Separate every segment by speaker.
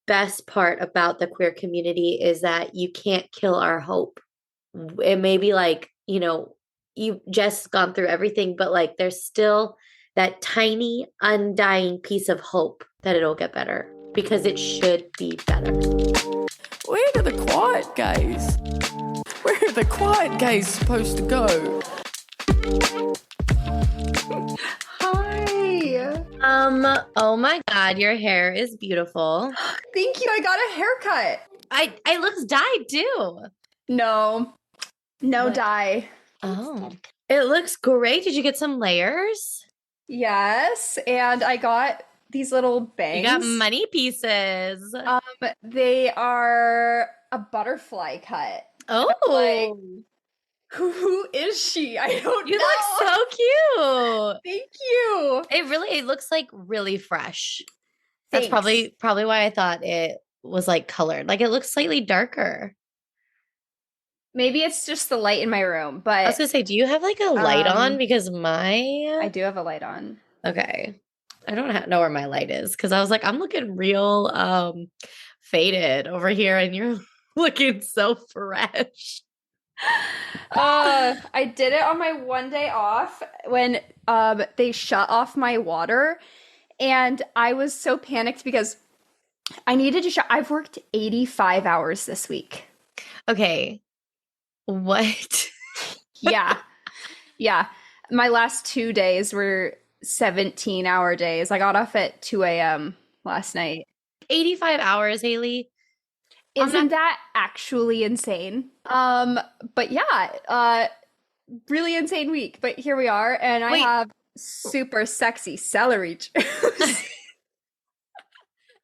Speaker 1: best part about the queer community is that you can't kill our hope. It may be like, you just gone through everything, but like there's still that tiny, undying piece of hope that it'll get better because it should be better.
Speaker 2: Where are the quiet gays? Where are the quiet gays supposed to go?
Speaker 3: Hi.
Speaker 1: Oh my God, your hair is beautiful.
Speaker 3: Thank you. I got a haircut.
Speaker 1: It looks dyed too.
Speaker 3: No
Speaker 1: What?
Speaker 3: dye.
Speaker 1: Oh, it looks great. Did you get some layers?
Speaker 3: Yes, and I got these little bangs.
Speaker 1: You got money pieces.
Speaker 3: They are a butterfly cut.
Speaker 1: Oh,
Speaker 3: like, who is she? I don't know.
Speaker 1: You look so cute.
Speaker 3: Thank you.
Speaker 1: It looks like really fresh.
Speaker 3: Thanks.
Speaker 1: That's probably why I thought it was like colored. Like it looks slightly darker.
Speaker 3: Maybe it's just the light in my room, but
Speaker 1: I was gonna say, do you have like a light on? Because
Speaker 3: I do have a light on.
Speaker 1: Okay. I don't know where my light is because I was like, I'm looking real faded over here and you're looking so fresh.
Speaker 3: I did it on my one day off when they shut off my water, and I was so panicked because I needed to I've worked 85 hours this week.
Speaker 1: Okay. What?
Speaker 3: Yeah. My last 2 days were 17-hour days. I got off at 2 a.m. last night.
Speaker 1: 85 hours, Haley.
Speaker 3: Isn't that actually insane? But yeah, really insane week. But here we are, and I have super sexy celery juice.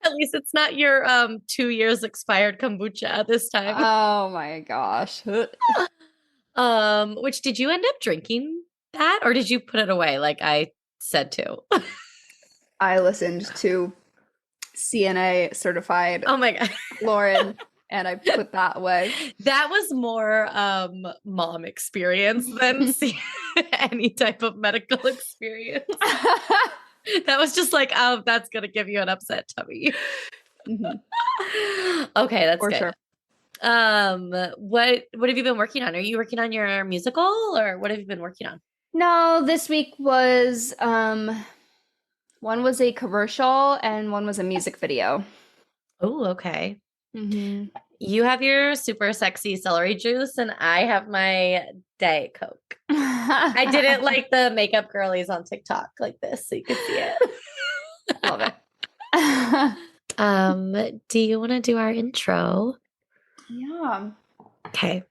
Speaker 1: At least it's not your 2 years expired kombucha this time.
Speaker 3: Oh my gosh.
Speaker 1: Which did you end up drinking that or did you put it away like I said to?
Speaker 3: I listened to CNA certified
Speaker 1: Oh my God.
Speaker 3: Lauren and I put that away.
Speaker 1: That was more mom experience than any type of medical experience. That was just like, oh, that's gonna give you an upset tummy.
Speaker 3: Mm-hmm.
Speaker 1: Okay, that's
Speaker 3: For
Speaker 1: good.
Speaker 3: sure.
Speaker 1: What have you been working on? Are you working on your musical or what have you been working on?
Speaker 3: No, this week was one was a commercial and one was a music video.
Speaker 1: Oh, okay.
Speaker 3: Mm-hmm.
Speaker 1: You have your super sexy celery juice and I have my Diet Coke. I did it like the makeup girlies on TikTok like this so you could see it.
Speaker 3: Love it.
Speaker 1: Do you want to do our intro?
Speaker 3: Yeah.
Speaker 1: Okay.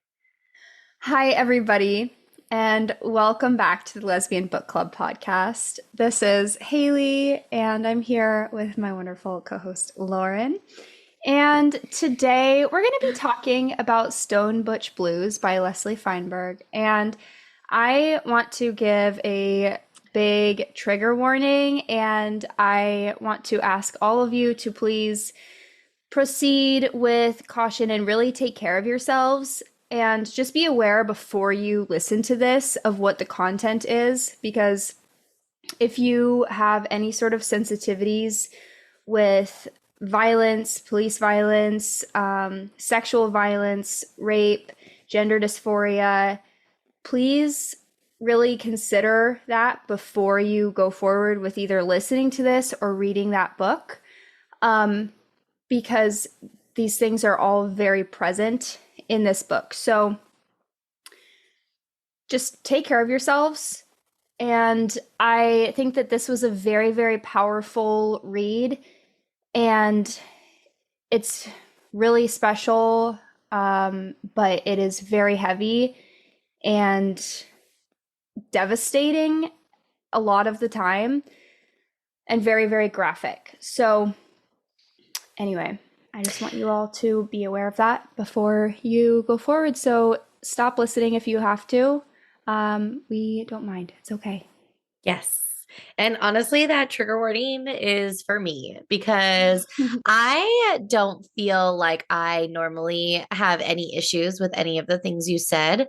Speaker 3: Hi, everybody, and welcome back to the Lesbian Book Club podcast. This is Haley, and I'm here with my wonderful co-host, Lauren. And today we're going to be talking about Stone Butch Blues by Leslie Feinberg. And I want to give a big trigger warning, and I want to ask all of you to please proceed with caution and really take care of yourselves. And just be aware before you listen to this of what the content is, because if you have any sort of sensitivities with violence, police violence, sexual violence, rape, gender dysphoria, please really consider that before you go forward with either listening to this or reading that book, because these things are all very present in this book. So just take care of yourselves. And I think that this was a very, very powerful read. And it's really special, but it is very heavy and devastating a lot of the time and very, very graphic. So anyway, I just want you all to be aware of that before you go forward. So stop listening if you have to. We don't mind. It's okay.
Speaker 1: Yes. And honestly, that trigger warning is for me because I don't feel like I normally have any issues with any of the things you said.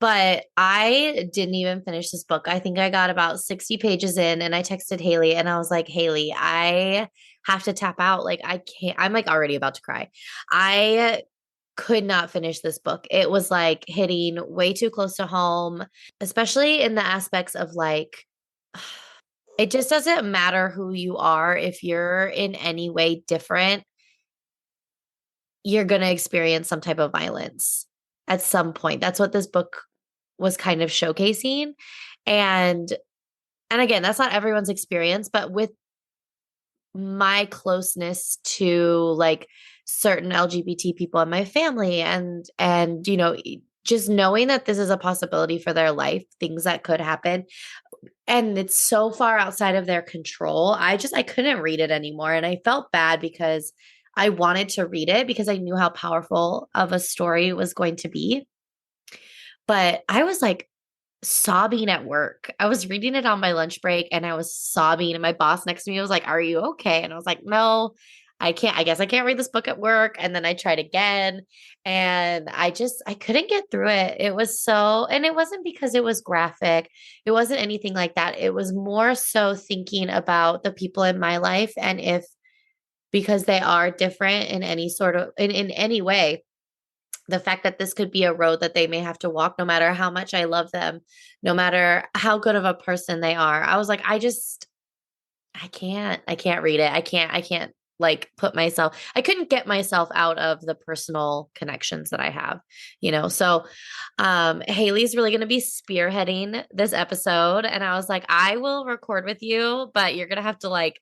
Speaker 1: But I didn't even finish this book. I think I got about 60 pages in and I texted Haley and I was like, Haley, I have to tap out. Like, I can't, I'm like already about to cry. I could not finish this book. It was like hitting way too close to home, especially in the aspects of like, it just doesn't matter who you are. If you're in any way different, you're going to experience some type of violence at some point. That's what this book was kind of showcasing. And again, that's not everyone's experience, but with my closeness to like certain LGBT people in my family and just knowing that this is a possibility for their life, things that could happen and it's so far outside of their control. I couldn't read it anymore and I felt bad because I wanted to read it because I knew how powerful of a story it was going to be. But I was like sobbing at work. I was reading it on my lunch break and I was sobbing. And my boss next to me was like, "Are you okay?" And I was like, "No, I can't. I guess I can't read this book at work." And then I tried again and I couldn't get through it. And it wasn't because it was graphic, it wasn't anything like that. It was more so thinking about the people in my life and if because they are different in any sort of in any way, the fact that this could be a road that they may have to walk no matter how much I love them, no matter how good of a person they are. I was like, I can't read it. I can't like I couldn't get myself out of the personal connections that I have. So Haley's really going to be spearheading this episode. And I was like, I will record with you, but you're going to have to like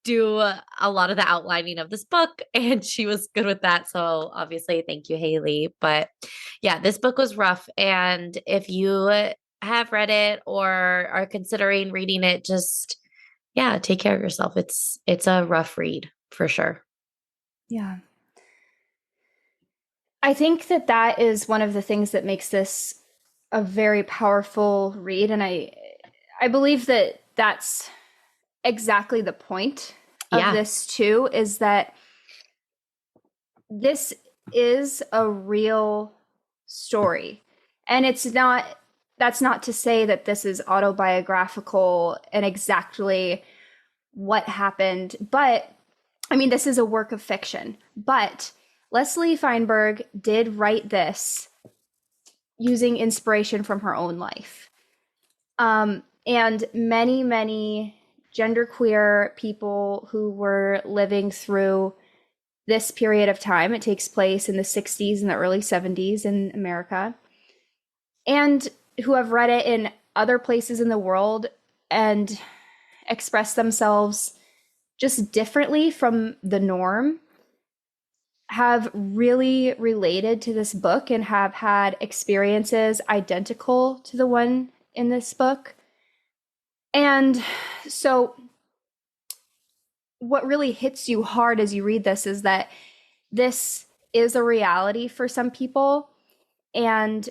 Speaker 1: do a lot of the outlining of this book and she was good with that, so obviously thank you, Haley. But yeah, this book was rough and if you have read it or are considering reading it, just take care of yourself. It's a rough read for sure.
Speaker 3: Yeah. I think that is one of the things that makes this a very powerful read, and I believe that that's exactly the point of this too, is that this is a real story. And that's not to say that this is autobiographical and exactly what happened, but I mean, this is a work of fiction. But Leslie Feinberg did write this using inspiration from her own life. And many, many genderqueer people who were living through this period of time. It takes place in the 60s and the early 70s in America, and who have read it in other places in the world and express themselves just differently from the norm, have really related to this book and have had experiences identical to the one in this book. And so what really hits you hard as you read this is that this is a reality for some people. And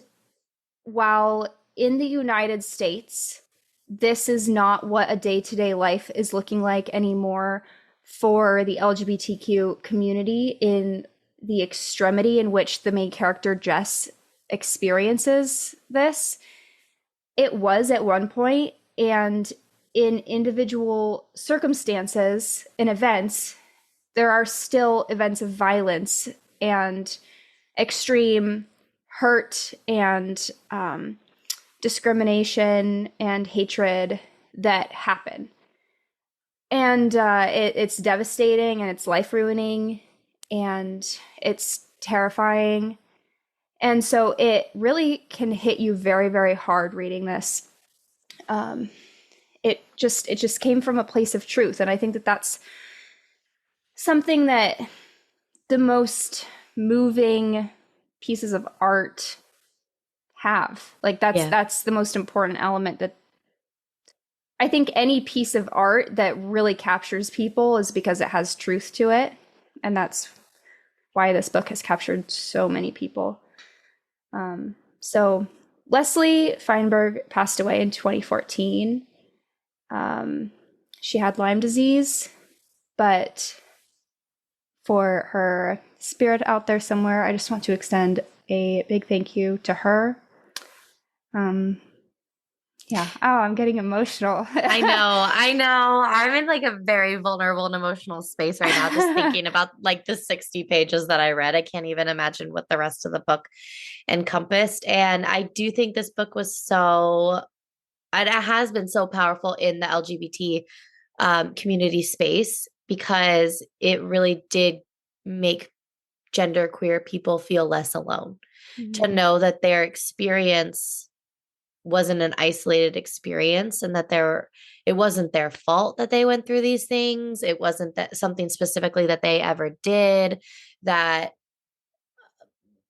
Speaker 3: while in the United States, this is not what a day-to-day life is looking like anymore for the LGBTQ community in the extremity in which the main character, Jess, experiences this, it was at one point, and in individual circumstances and events, there are still events of violence and extreme hurt and discrimination and hatred that happen. And it's devastating and it's life-ruining and it's terrifying. And so it really can hit you very, very hard reading this. It just came from a place of truth. And I think that that's something that the most moving pieces of art have. Like that's the most important element. That I think any piece of art that really captures people is because it has truth to it. And that's why this book has captured so many people. So Leslie Feinberg passed away in 2014. She had Lyme disease, but for her spirit out there somewhere, I just want to extend a big thank you to her Yeah. Oh, I'm getting emotional.
Speaker 1: I know. I'm in like a very vulnerable and emotional space right now, just thinking about like the 60 pages that I read. I can't even imagine what the rest of the book encompassed. And I do think this book was and it has been so powerful in the LGBT community space because it really did make genderqueer people feel less alone, to
Speaker 3: Mhm.
Speaker 1: know that their experience wasn't an isolated experience and that it wasn't their fault that they went through these things. It wasn't that something specifically that they ever did that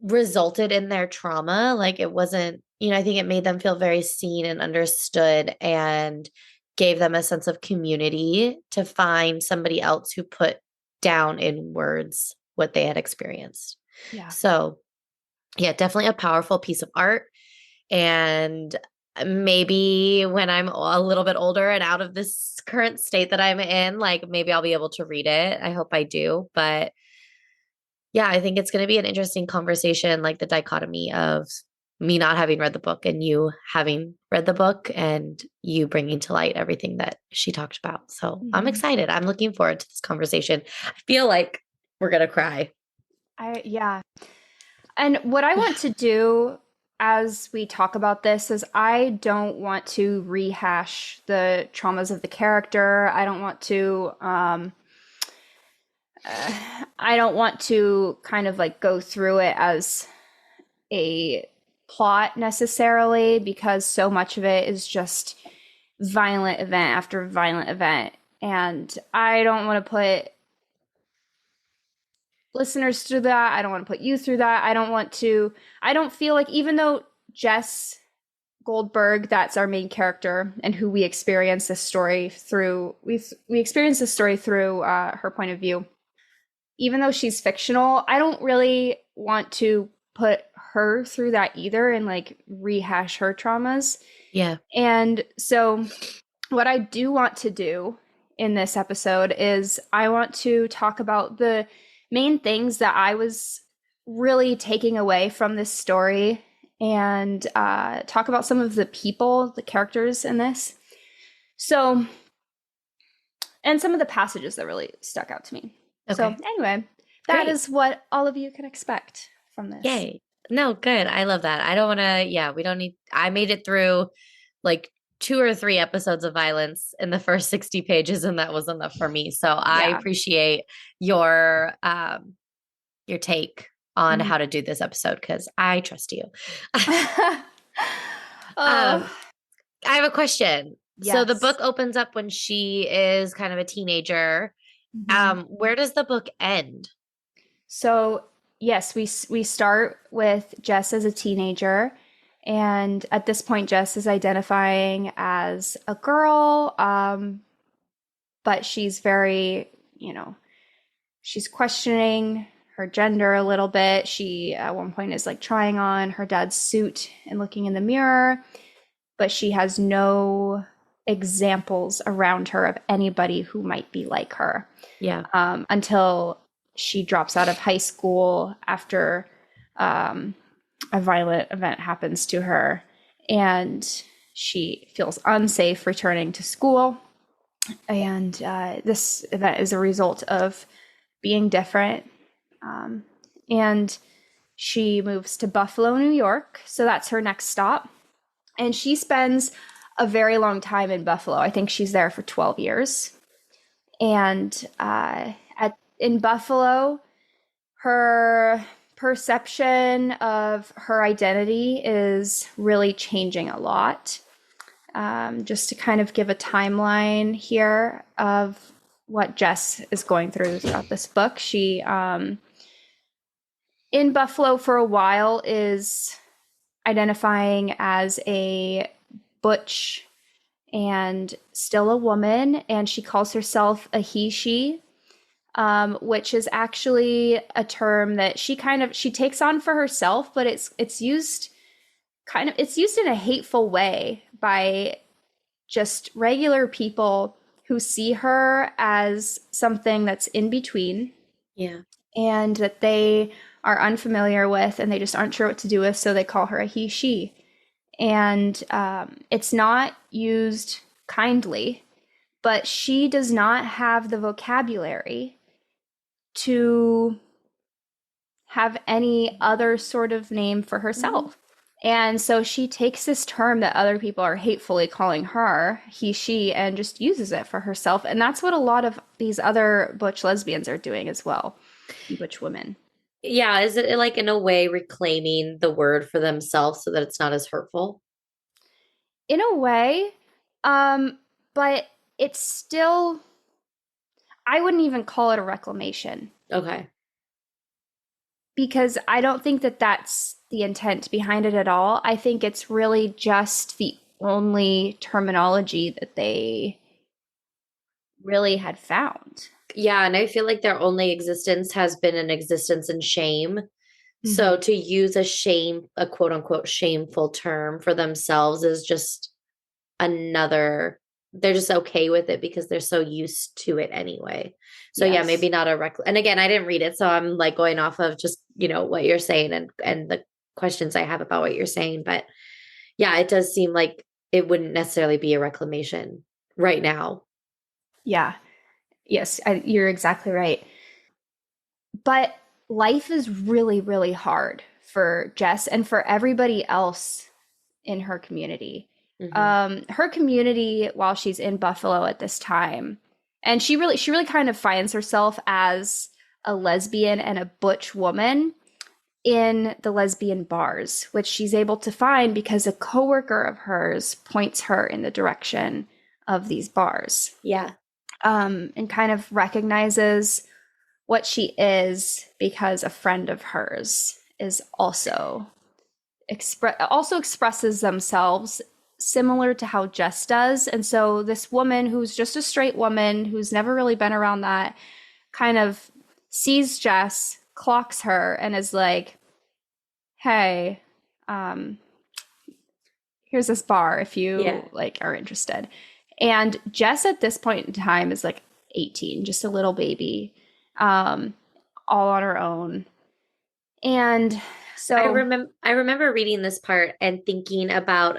Speaker 1: resulted in their trauma. Like it wasn't, I think it made them feel very seen and understood and gave them a sense of community to find somebody else who put down in words what they had experienced.
Speaker 3: Yeah.
Speaker 1: So, yeah, definitely a powerful piece of art. And maybe when I'm a little bit older and out of this current state that I'm in, like maybe I'll be able to read it. I hope I do. But yeah, I think it's going to be an interesting conversation, like the dichotomy of me not having read the book and you having read the book and you bringing to light everything that she talked about. So I'm
Speaker 3: Mhm.
Speaker 1: excited. I'm looking forward to this conversation. I feel like we're going to cry.
Speaker 3: Yeah. And what I want to do as we talk about this is I don't want to rehash the traumas of the character. I don't want to kind of like go through it as a plot necessarily because so much of it is just violent event after violent event. And I don't want to put listeners through that. I don't want to put you through that. I don't feel like even though Jess Goldberg, that's our main character and who we experience this story through, we experience this story through her point of view. Even though she's fictional, I don't really want to put her through that either and like rehash her traumas.
Speaker 1: Yeah.
Speaker 3: And so, what I do want to do in this episode is I want to talk about the main things that I was really taking away from this story and talk about some of the people, the characters in this. So, and some of the passages that really stuck out to me. So,
Speaker 1: Okay.
Speaker 3: anyway, that
Speaker 1: Great.
Speaker 3: is what all of you can expect from this.
Speaker 1: Yay. No, good. I love that. I don't want to, yeah, we don't need, I made it through like 2 or 3 episodes of violence in the first 60 pages, and that was enough for me. So I
Speaker 3: Yeah.
Speaker 1: appreciate your take on how to do this episode because I trust you.
Speaker 3: Oh,
Speaker 1: I have a question. So the
Speaker 3: yes.
Speaker 1: book opens up when she is kind of a teenager.
Speaker 3: Mhm.
Speaker 1: Where does the book end?
Speaker 3: So, yes, we start with Jess as a teenager, and at this point, Jess is identifying as a girl, but she's very, she's questioning her gender a little bit. She, at one point, is like trying on her dad's suit and looking in the mirror, but she has no examples around her of anybody who might be like her.
Speaker 1: Yeah.
Speaker 3: Until she drops out of high school after a violent event happens to her, and she feels unsafe returning to school. And this event is a result of being different. And she moves to Buffalo, New York. So that's her next stop. And she spends a very long time in Buffalo. I think she's there for 12 years. And in Buffalo, her perception of her identity is really changing a lot. Just to kind of give a timeline here of what Jess is going through throughout this book. She, in Buffalo for a while, is identifying as a butch and still a woman, and she calls herself a he, she, which is actually a term that she takes on for herself, but it's used in a hateful way by just regular people who see her as something that's in between.
Speaker 1: Yeah.
Speaker 3: And that they are unfamiliar with and they just aren't sure what to do with, so they call her a he, she. and it's not used kindly, but she does not have the vocabulary to have any other sort of name for herself. And so she takes this term that other people are hatefully calling her, he, she, and just uses it for herself. And that's what a lot of these other butch lesbians are doing as well, butch women.
Speaker 1: Yeah, is it like in a way reclaiming the word for themselves so that it's not as hurtful?
Speaker 3: In a way, but it's still, I wouldn't even call it a reclamation
Speaker 1: Okay.
Speaker 3: because I don't think that that's the intent behind it at all. I think it's really just the only terminology that they really had found.
Speaker 1: Yeah, and I feel like their only existence has been an existence in shame. So
Speaker 3: Mm-hmm.
Speaker 1: to use a quote unquote shameful term for themselves is just another, they're just okay with it because they're so used to it anyway. So yeah,
Speaker 3: Yes.
Speaker 1: maybe not and again, I didn't read it, so I'm like going off of just, what you're saying and the questions I have about what you're saying, but yeah, it does seem like it wouldn't necessarily be a reclamation right now.
Speaker 3: Yeah. Yes, you're exactly right. But life is really, really hard for Jess and for everybody else in her community.
Speaker 1: Hmm.
Speaker 3: Her community, while she's in Buffalo at this time, and she really kind of finds herself as a lesbian and a butch woman in the lesbian bars, which she's able to find because a coworker of hers points her in the direction of these bars,
Speaker 1: Yeah.
Speaker 3: and kind of recognizes what she is because a friend of hers is also expresses themselves similar to how Jess does. And so this woman who's just a straight woman who's never really been around that kind of sees Jess, clocks her, and is like, hey, um, here's this bar if
Speaker 1: Yeah.
Speaker 3: you like are interested. And Jess at this point in time is like 18, just a little baby, um, all on her own. And so,
Speaker 1: I remember reading this part and thinking about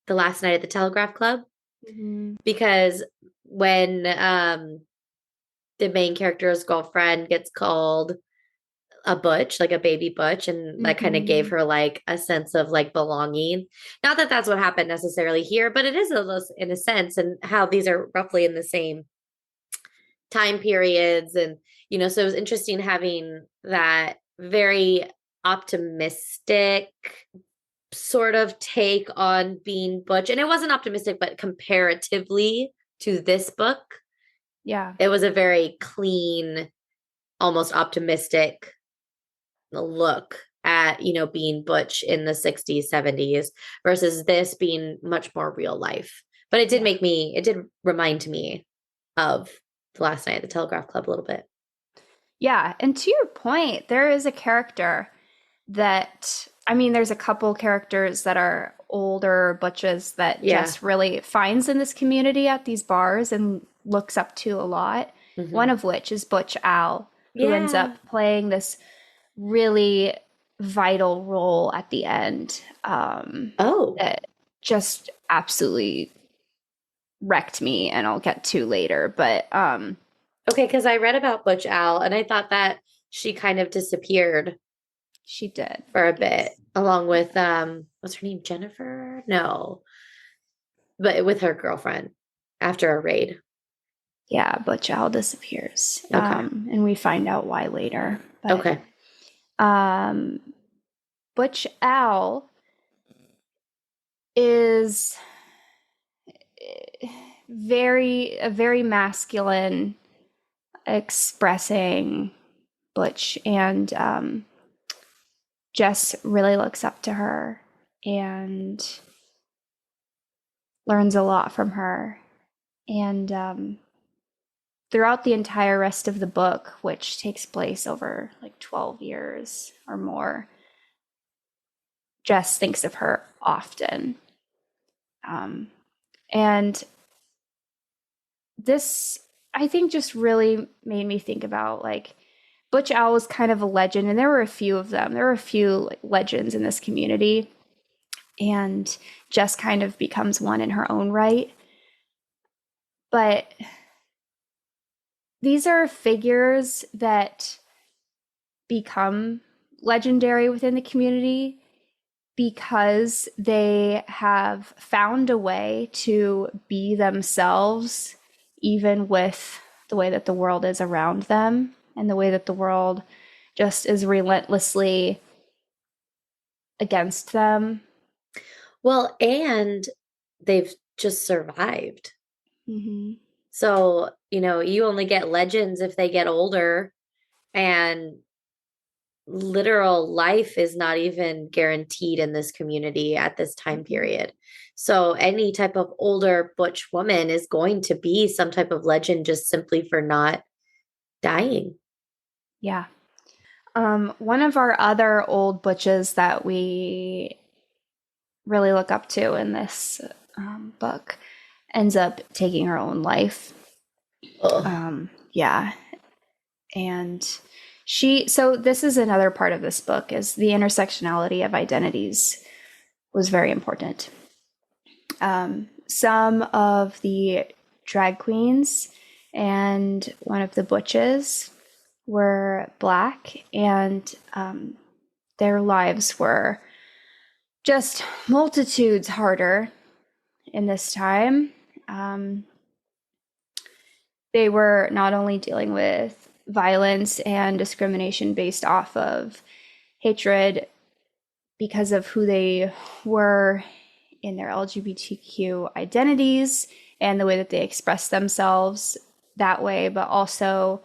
Speaker 1: the last night at the Telegraph Club,
Speaker 3: mhm,
Speaker 1: because when the main character's girlfriend gets called a butch, like a baby butch, and that kind of gave
Speaker 3: mhm,
Speaker 1: her like a sense of like belonging. Not that that's what happened necessarily here, but it is in a sense, and how these are roughly in the same time periods. And so it was interesting having that very optimistic sort of take on being butch. And it wasn't optimistic, but comparatively to this book,
Speaker 3: yeah,
Speaker 1: it was a very clean, almost optimistic look at being butch in the 60s 70s versus this being much more real life. But
Speaker 3: yeah,
Speaker 1: it did remind me of the last night at the Telegraph Club a little bit.
Speaker 3: yeah. And to your point, there is a character that, I mean, there's a couple characters that are older butches that
Speaker 1: Yeah.
Speaker 3: Jess really finds in this community at these bars and looks up to a lot. One
Speaker 1: Hmm.
Speaker 3: of which is Butch Al, who ends
Speaker 1: Yeah.
Speaker 3: up playing this really vital role at the end,
Speaker 1: Oh,
Speaker 3: that just absolutely wrecked me, and I'll get to later. But
Speaker 1: okay, because I read about Butch Al and I thought that she kind of disappeared
Speaker 3: she did.
Speaker 1: for a bit,
Speaker 3: Yes.
Speaker 1: along with what's her name? Jennifer? No, but with her girlfriend after a raid.
Speaker 3: Yeah, Butch Al disappears.
Speaker 1: Okay.
Speaker 3: And we find out why later. But
Speaker 1: Okay.
Speaker 3: um, Butch Al is very masculine, expressing Butch, and Jess really looks up to her and learns a lot from her. And throughout the entire rest of the book, which takes place over like 12 years or more, Jess thinks of her often. Um, and this, I think, just really made me think about like Butch Owl was kind of a legend, and there were a few of them. There were a few like legends in this community, and Jess kind of becomes one in her own right. But these are figures that become legendary within the community because they have found a way to be themselves, even with the way that the world is around them and the way that the world just is relentlessly against them.
Speaker 1: Well, and they've just survived.
Speaker 3: Mm-hmm.
Speaker 1: So, you only get legends if they get older, and literal life is not even guaranteed in this community at this time period. So, any type of older butch woman is going to be some type of legend just simply for not dying.
Speaker 3: Yeah. One of our other old butches that we really look up to in this book ends up taking her own life. Yeah. And so this is another part of this book, is the intersectionality of identities was very important. Some of the drag queens and one of the butches were Black, and their lives were just multitudes harder in this time. They were not only dealing with violence and discrimination based off of hatred because of who they were in their LGBTQ identities and the way that they express themselves that way, but also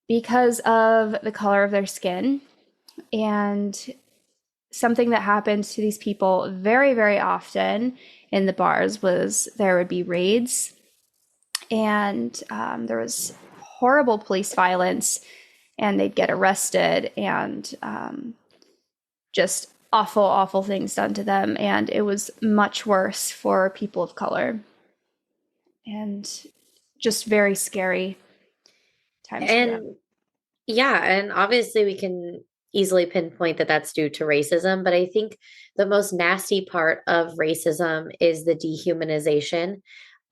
Speaker 3: because of the color of their skin. And something that happens to these people very, very often in the bars was there would be raids, and there was horrible police violence, and they'd get arrested, and just awful, awful things done to them. And it was much worse for people of color, and just very scary times for them.
Speaker 1: And yeah, and obviously we can easily pinpoint that that's due to racism, but I think the most nasty part of racism is the dehumanization.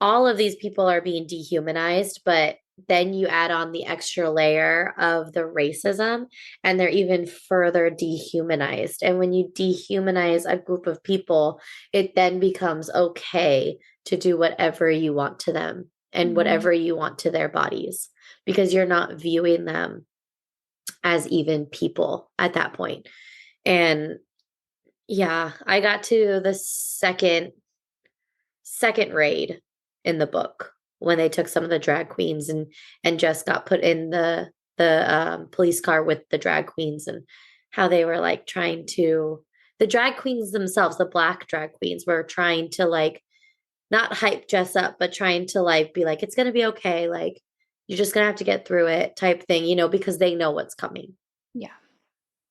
Speaker 1: All of these people are being dehumanized, but then you add on the extra layer of the racism, and they're even further dehumanized. And when you dehumanize a group of people, it then becomes okay to do whatever you want to them and whatever you want to their bodies, because you're not viewing them as even people at that point. And yeah, I got to the second raid in the book when they took some of the drag queens, and Jess got put in the police car with the drag queens, and how they were like trying to, the drag queens themselves, the Black drag queens, were trying to like not hype Jess up, but trying to like be like, it's gonna be okay, like you're just gonna have to get through it type thing, because they know what's coming.
Speaker 3: Yeah.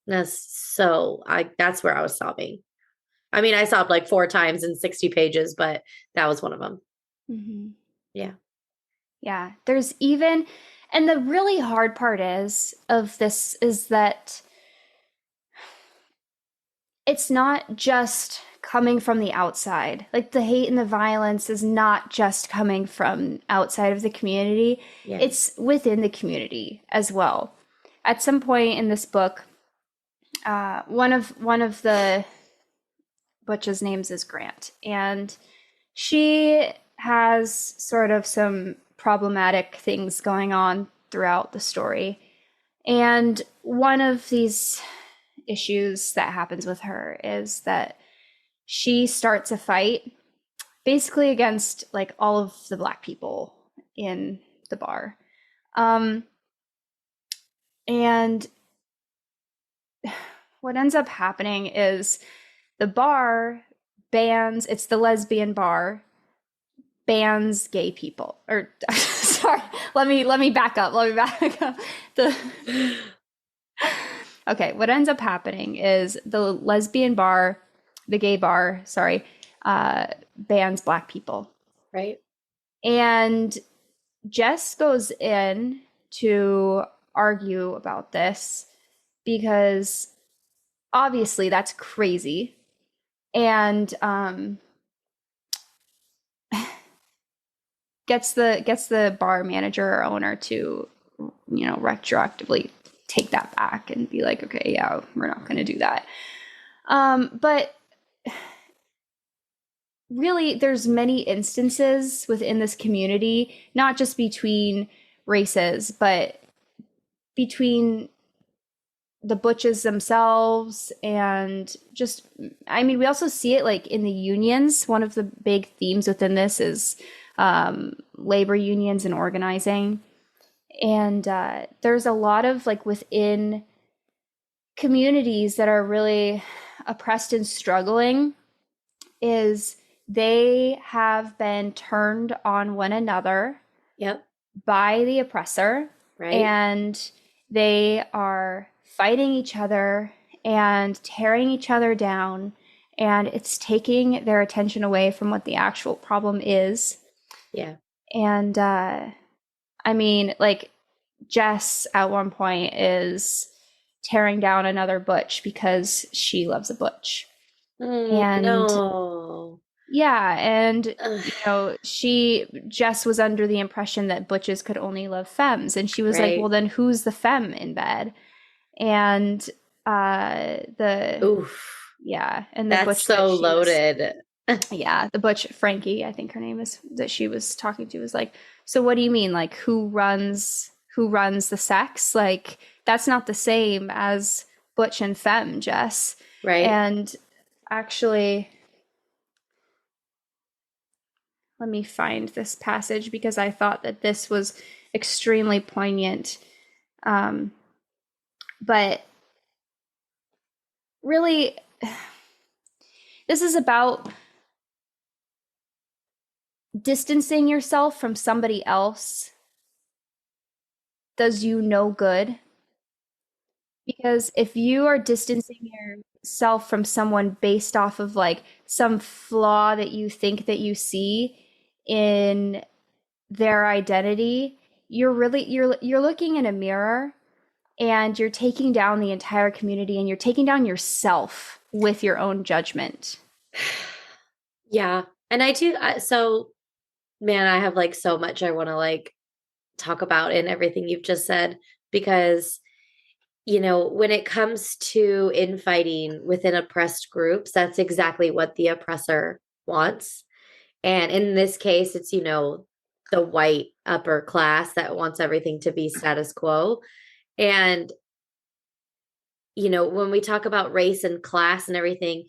Speaker 1: That's where I was sobbing. I mean, I sobbed like 4 times in 60 pages, but that was one of them.
Speaker 3: Mm-hmm.
Speaker 1: Yeah.
Speaker 3: Yeah. There's even, and the really hard part is that it's not just coming from the outside. Like the hate and the violence is not just coming from outside of the community.
Speaker 1: Yeah.
Speaker 3: It's within the community as well. At some point in this book, one of the Butch's names is Grant, and she has sort of some problematic things going on throughout the story. And one of these issues that happens with her is that she starts a fight basically against like all of the Black people in the bar. And what ends up happening is the bar bans, it's the lesbian bar, bans gay people. Or sorry, let me back up. Okay, what ends up happening is the lesbian bar, the gay bar, bans Black people.
Speaker 1: Right.
Speaker 3: And Jess goes in to argue about this because obviously that's crazy. and gets the bar manager or owner to, retroactively take that back and be like, okay, yeah, we're not going to do that. But really, there's many instances within this community, not just between races, but between the butches themselves, and just, I mean, we also see it like in the unions. One of the big themes within this is labor unions and organizing. And there's a lot of like within communities that are really oppressed and struggling, is they have been turned on one another
Speaker 1: Yep.
Speaker 3: by the oppressor,
Speaker 1: Right.
Speaker 3: and they are fighting each other and tearing each other down, and it's taking their attention away from what the actual problem is.
Speaker 1: Yeah.
Speaker 3: And I mean, like, Jess at one point is tearing down another butch because she loves a butch. And
Speaker 1: No.
Speaker 3: yeah, and
Speaker 1: Ugh.
Speaker 3: Jess was under the impression that butches could only love femmes, and she was like, well,
Speaker 1: Right.
Speaker 3: then who's the femme in bed? And the
Speaker 1: Oof.
Speaker 3: yeah, and the
Speaker 1: That's
Speaker 3: butch that
Speaker 1: so
Speaker 3: she was
Speaker 1: loaded.
Speaker 3: yeah, the butch, Frankie, I think her name is, that she was talking to, was like, so what do you mean, like, who runs the sex? Like, that's not the same as butch and femme, Jess.
Speaker 1: Right.
Speaker 3: And actually, let me find this passage because I thought that this was extremely poignant. But really, this is about distancing yourself from somebody else does you no good. Because if you are distancing yourself from someone based off of like some flaw that you think that you see in their identity, you're looking in a mirror, and you're taking down the entire community, and you're taking down yourself with your own judgment.
Speaker 1: Yeah. And I do. So, man, I have like so much I want to like talk about in everything you've just said, because, when it comes to infighting within oppressed groups, that's exactly what the oppressor wants. And in this case, it's, the white upper class that wants everything to be status quo. And, when we talk about race and class and everything,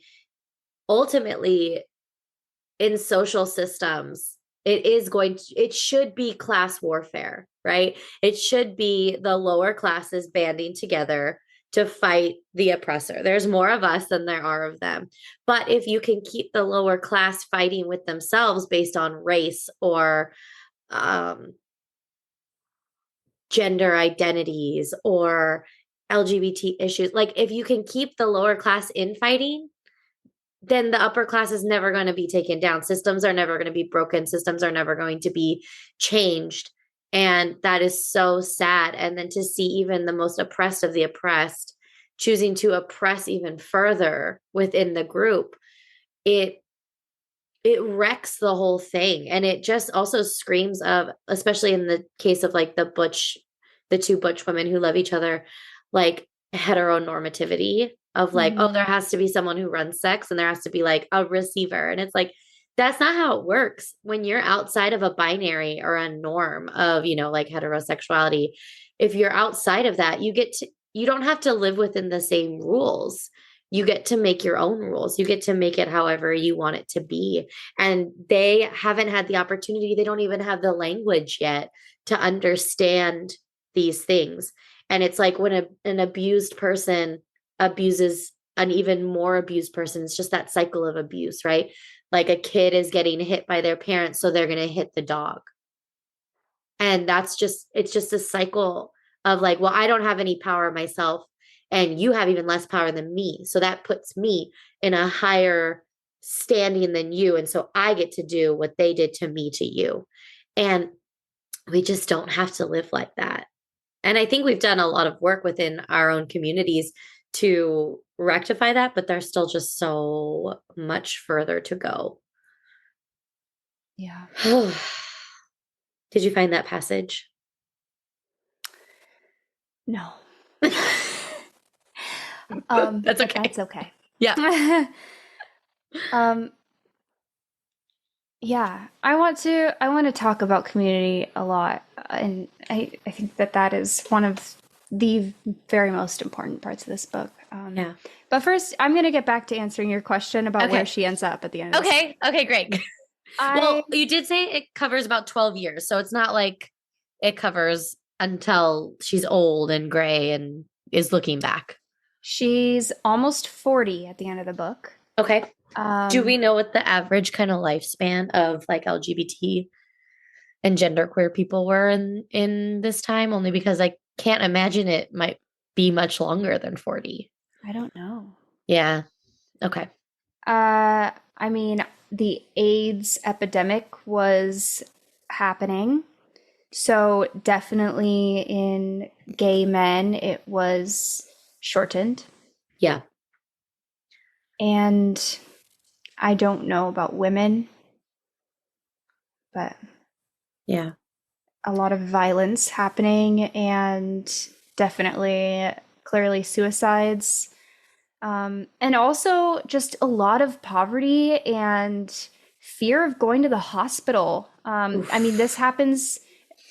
Speaker 1: ultimately in social systems, it should be class warfare, right? It should be the lower classes banding together to fight the oppressor. There's more of us than there are of them. But if you can keep the lower class fighting with themselves based on race or um, gender identities or LGBT issues, like if you can keep the lower class infighting, then the upper class is never going to be taken down. Systems are never going to be broken. Systems are never going to be changed. And that is so sad. And then to see even the most oppressed of the oppressed choosing to oppress even further within the group, it it wrecks the whole thing. And it just also screams of, especially in the case of like the two butch women who love each other, like heteronormativity of like, oh, there
Speaker 3: Mm-hmm.
Speaker 1: has to be someone who runs sex and there has to be like a receiver. And it's like, that's not how it works when you're outside of a binary or a norm of, like heterosexuality. If you're outside of that, you don't have to live within the same rules. You get to make your own rules. You get to make it however you want it to be. And they haven't had the opportunity. They don't even have the language yet to understand these things. And it's like when an abused person abuses an even more abused person, it's just that cycle of abuse, right? Like a kid is getting hit by their parents, so they're going to hit the dog. And it's just a cycle of like, well, I don't have any power myself, and you have even less power than me. So that puts me in a higher standing than you. And so I get to do what they did to me to you. And we just don't have to live like that. And I think we've done a lot of work within our own communities to rectify that, but there's still just so much further to go.
Speaker 3: Yeah.
Speaker 1: Did you find that passage?
Speaker 3: No.
Speaker 1: That's
Speaker 3: But
Speaker 1: okay.
Speaker 3: that's okay.
Speaker 1: Yeah.
Speaker 3: Um, yeah, I want to talk about community a lot, and I think that that is one of the very most important parts of this book.
Speaker 1: Yeah.
Speaker 3: But first, I'm going to get back to answering your question about where
Speaker 1: Okay.
Speaker 3: she ends up at the end of this.
Speaker 1: Okay. Okay, great.
Speaker 3: I
Speaker 1: Well, you did say it covers about 12 years, so it's not like it covers until she's old and gray and is looking back.
Speaker 3: She's almost 40 at the end of the book.
Speaker 1: Okay. Do we
Speaker 3: Um,
Speaker 1: know what the average kind of lifespan of like LGBT and genderqueer people were in this time? Only because I can't imagine it might be much longer than 40.
Speaker 3: I don't know.
Speaker 1: Yeah. Okay.
Speaker 3: I mean, the AIDS epidemic was happening. So definitely in gay men, it was shortened.
Speaker 1: Yeah.
Speaker 3: And I don't know about women, but
Speaker 1: Yeah.
Speaker 3: a lot of violence happening and definitely clearly suicides. And also just a lot of poverty and fear of going to the hospital. I mean, this happens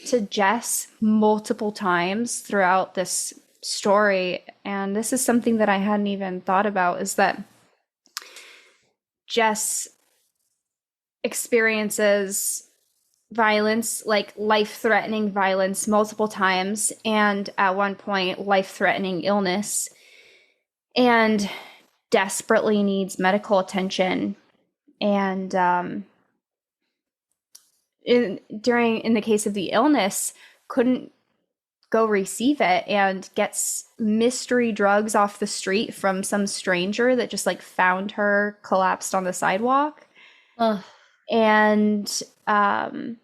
Speaker 3: to Jess multiple times throughout this story. And this is something that I hadn't even thought about, is that Jess experiences violence, like life-threatening violence multiple times, and at one point life-threatening illness, and desperately needs medical attention. And in the case of the illness, couldn't go receive it, and gets mystery drugs off the street from some stranger that just like found her collapsed on the sidewalk.
Speaker 1: Ugh.
Speaker 3: And then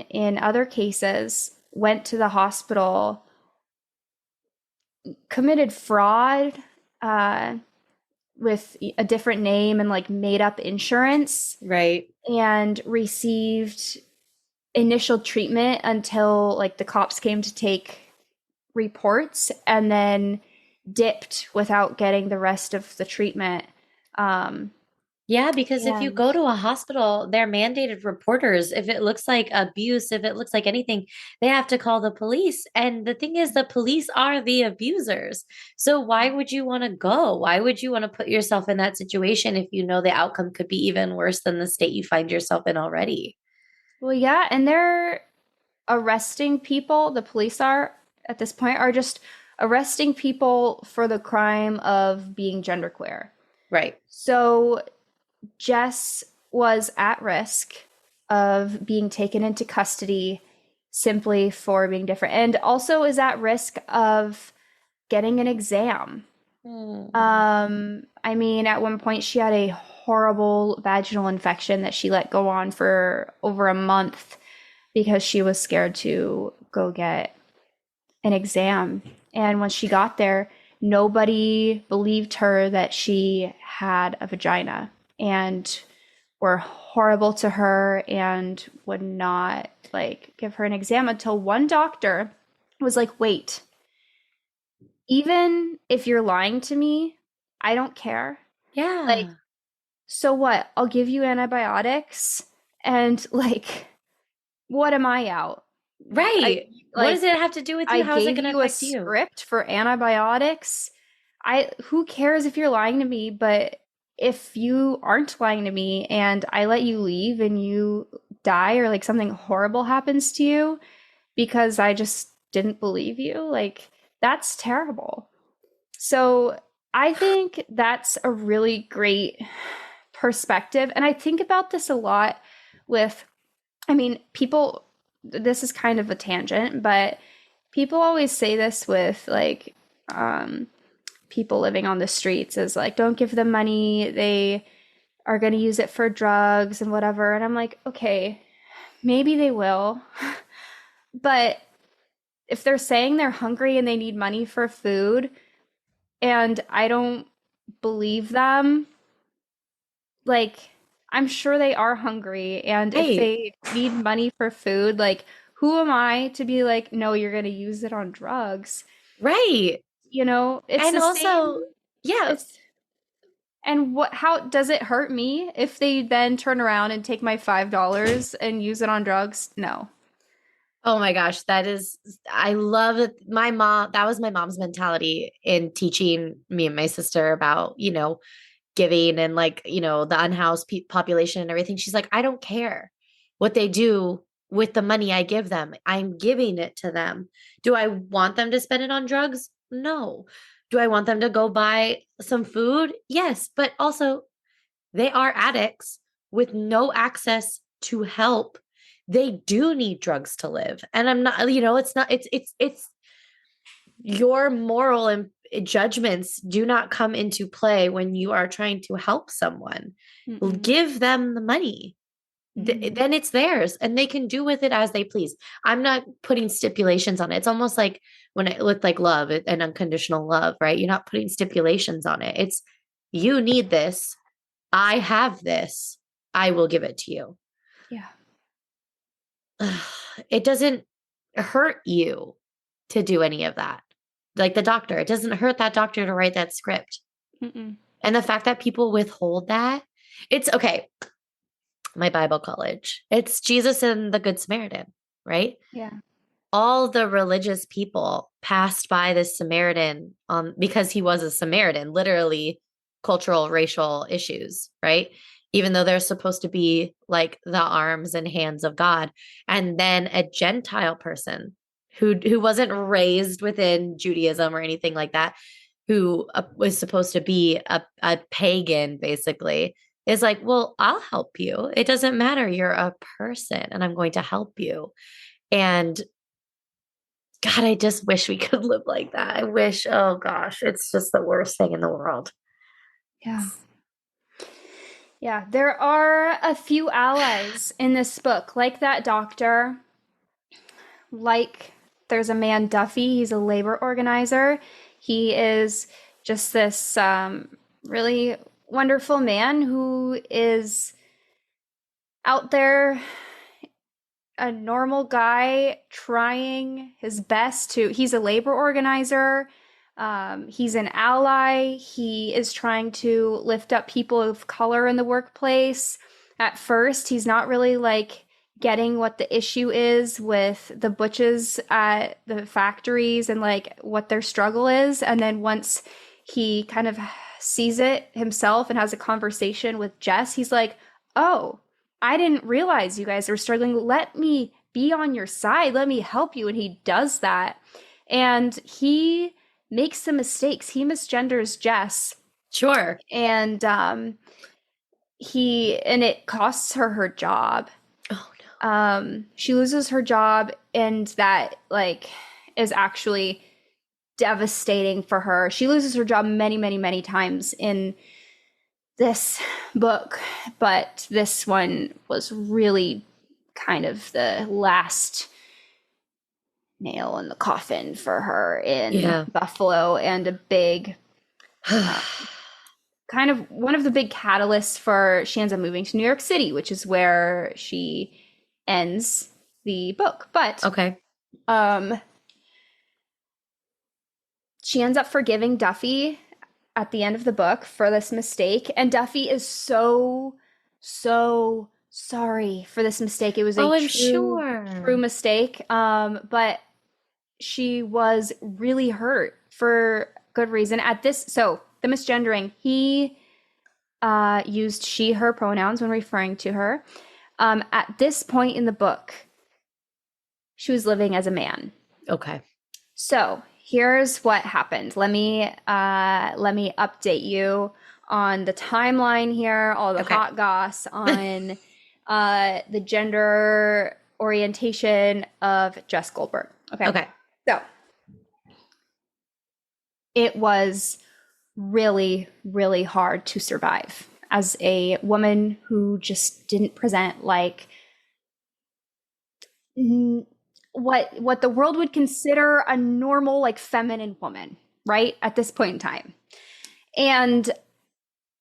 Speaker 3: in other cases went to the hospital, committed fraud with a different name and like made up insurance,
Speaker 1: Right.
Speaker 3: and received initial treatment until like the cops came to take reports, and then dipped without getting the rest of the treatment.
Speaker 1: Yeah, because if you
Speaker 3: And
Speaker 1: go to a hospital, they're mandated reporters. If it looks like abuse, if it looks like anything, they have to call the police. And the thing is, the police are the abusers. So why would you want to go? Why would you want to put yourself in that situation if you know the outcome could be even worse than the state you find yourself in already?
Speaker 3: well, yeah, and they're arresting people. The police are at this point are just arresting people for the crime of being genderqueer.
Speaker 1: Right.
Speaker 3: So Jess was at risk of being taken into custody simply for being different, and also is at risk of getting an exam. I mean, at one point she had a horrible vaginal infection that she let go on for over a month because she was scared to go get an exam. And when she got there, nobody believed her that she had a vagina, and were horrible to her and would not like give her an exam until one doctor was like, "Wait, even if you're lying to me, I don't care.
Speaker 1: Yeah.
Speaker 3: Like, so what? I'll give you antibiotics, and like, what am I out?
Speaker 1: Right. What
Speaker 3: Like,
Speaker 1: does it have to do with you?
Speaker 3: I
Speaker 1: How is it
Speaker 3: gave
Speaker 1: going to
Speaker 3: you a
Speaker 1: affect you?
Speaker 3: script for antibiotics. Who cares if you're lying to me, but if you aren't lying to me and I let you leave and you die, or like something horrible happens to you because I just didn't believe you, like that's terrible. So I think that's a really great perspective. And I think about this a lot with, I mean, people, this is kind of a tangent, but people always say this with like people living on the streets, is like, don't give them money. They are going to use it for drugs and whatever. And I'm like, okay, maybe they will. But if they're saying they're hungry and they need money for food, and I don't believe them. Like, I'm sure they are hungry, and if
Speaker 1: Right.
Speaker 3: they need money for food, like, who am I to be like, no, you're going to use it on drugs?
Speaker 1: Right.
Speaker 3: It's
Speaker 1: And
Speaker 3: the
Speaker 1: also,
Speaker 3: same.
Speaker 1: yeah.
Speaker 3: It's And how does it hurt me if they then turn around and take my $5 and use it on drugs? No.
Speaker 1: Oh my gosh, I love it. That was my mom's mentality in teaching me and my sister about, giving and like, the unhoused population and everything. She's like, I don't care what they do with the money I give them. I'm giving it to them. Do I want them to spend it on drugs? No. Do I want them to go buy some food? Yes. But also, they are addicts with no access to help. They do need drugs to live. And I'm not, it's not, it's your moral and judgments do not come into play when you are trying to help someone.
Speaker 3: Mm-mm.
Speaker 1: Give them the money.
Speaker 3: Mhm.
Speaker 1: Then it's theirs and they can do with it as they please. I'm not putting stipulations on it. It's almost like when it looked like love and unconditional love, right? You're not putting stipulations on it. It's you need this. I have this. I will give it to you.
Speaker 3: Yeah.
Speaker 1: It doesn't hurt you to do any of that. Like the doctor, it doesn't hurt that doctor to write that script.
Speaker 3: Mm-mm.
Speaker 1: And the fact that people withhold that, it's okay. My Bible college, it's Jesus and the Good Samaritan, right?
Speaker 3: Yeah.
Speaker 1: All the religious people passed by this Samaritan because he was a Samaritan, literally cultural, racial issues, right? Even though they're supposed to be like the arms and hands of God. And then a Gentile person who wasn't raised within Judaism or anything like that, who was supposed to be a pagan, basically, is like, well, I'll help you. It doesn't matter. You're a person and I'm going to help you. And God, I just wish we could live like that. I wish, oh gosh, it's just the worst thing in the world.
Speaker 3: Yeah. Yeah. There are a few allies in this book, like that doctor, like there's a man, Duffy. He's a labor organizer. He is just this really wonderful man who is out there, a normal guy trying his best to. He's a labor organizer. He's an ally. He is trying to lift up people of color in the workplace. At first, he's not really like getting what the issue is with the butches at the factories and like what their struggle is. And then once he kind of sees it himself and has a conversation with Jess, he's like, oh, I didn't realize you guys are struggling. Let me be on your side. Let me help you. And he does that. And he makes some mistakes. He misgenders Jess.
Speaker 1: Sure.
Speaker 3: And it costs her job.
Speaker 1: Oh no.
Speaker 3: She loses her job, and that like is actually devastating for her. She loses her job many, many, many times in this book, but this one was really kind of the last nail in the coffin for her in Buffalo, and a big kind of one of the big catalysts for she ends up moving to New York City, which is where she ends the book. But
Speaker 1: okay.
Speaker 3: She ends up forgiving Duffy at the end of the book for this mistake, and Duffy is so sorry for this mistake. It was a true mistake. But she was really hurt for good reason. So the misgendering, he used she, her pronouns when referring to her. At this point in the book, she was living as a man.
Speaker 1: Okay.
Speaker 3: So here's what happened. Let me update you on the timeline here, all the hot goss on the gender orientation of Jess Goldberg. Okay. So it was really, really hard to survive as a woman who just didn't present like what the world would consider a normal, like, feminine woman. right? At this point in time. And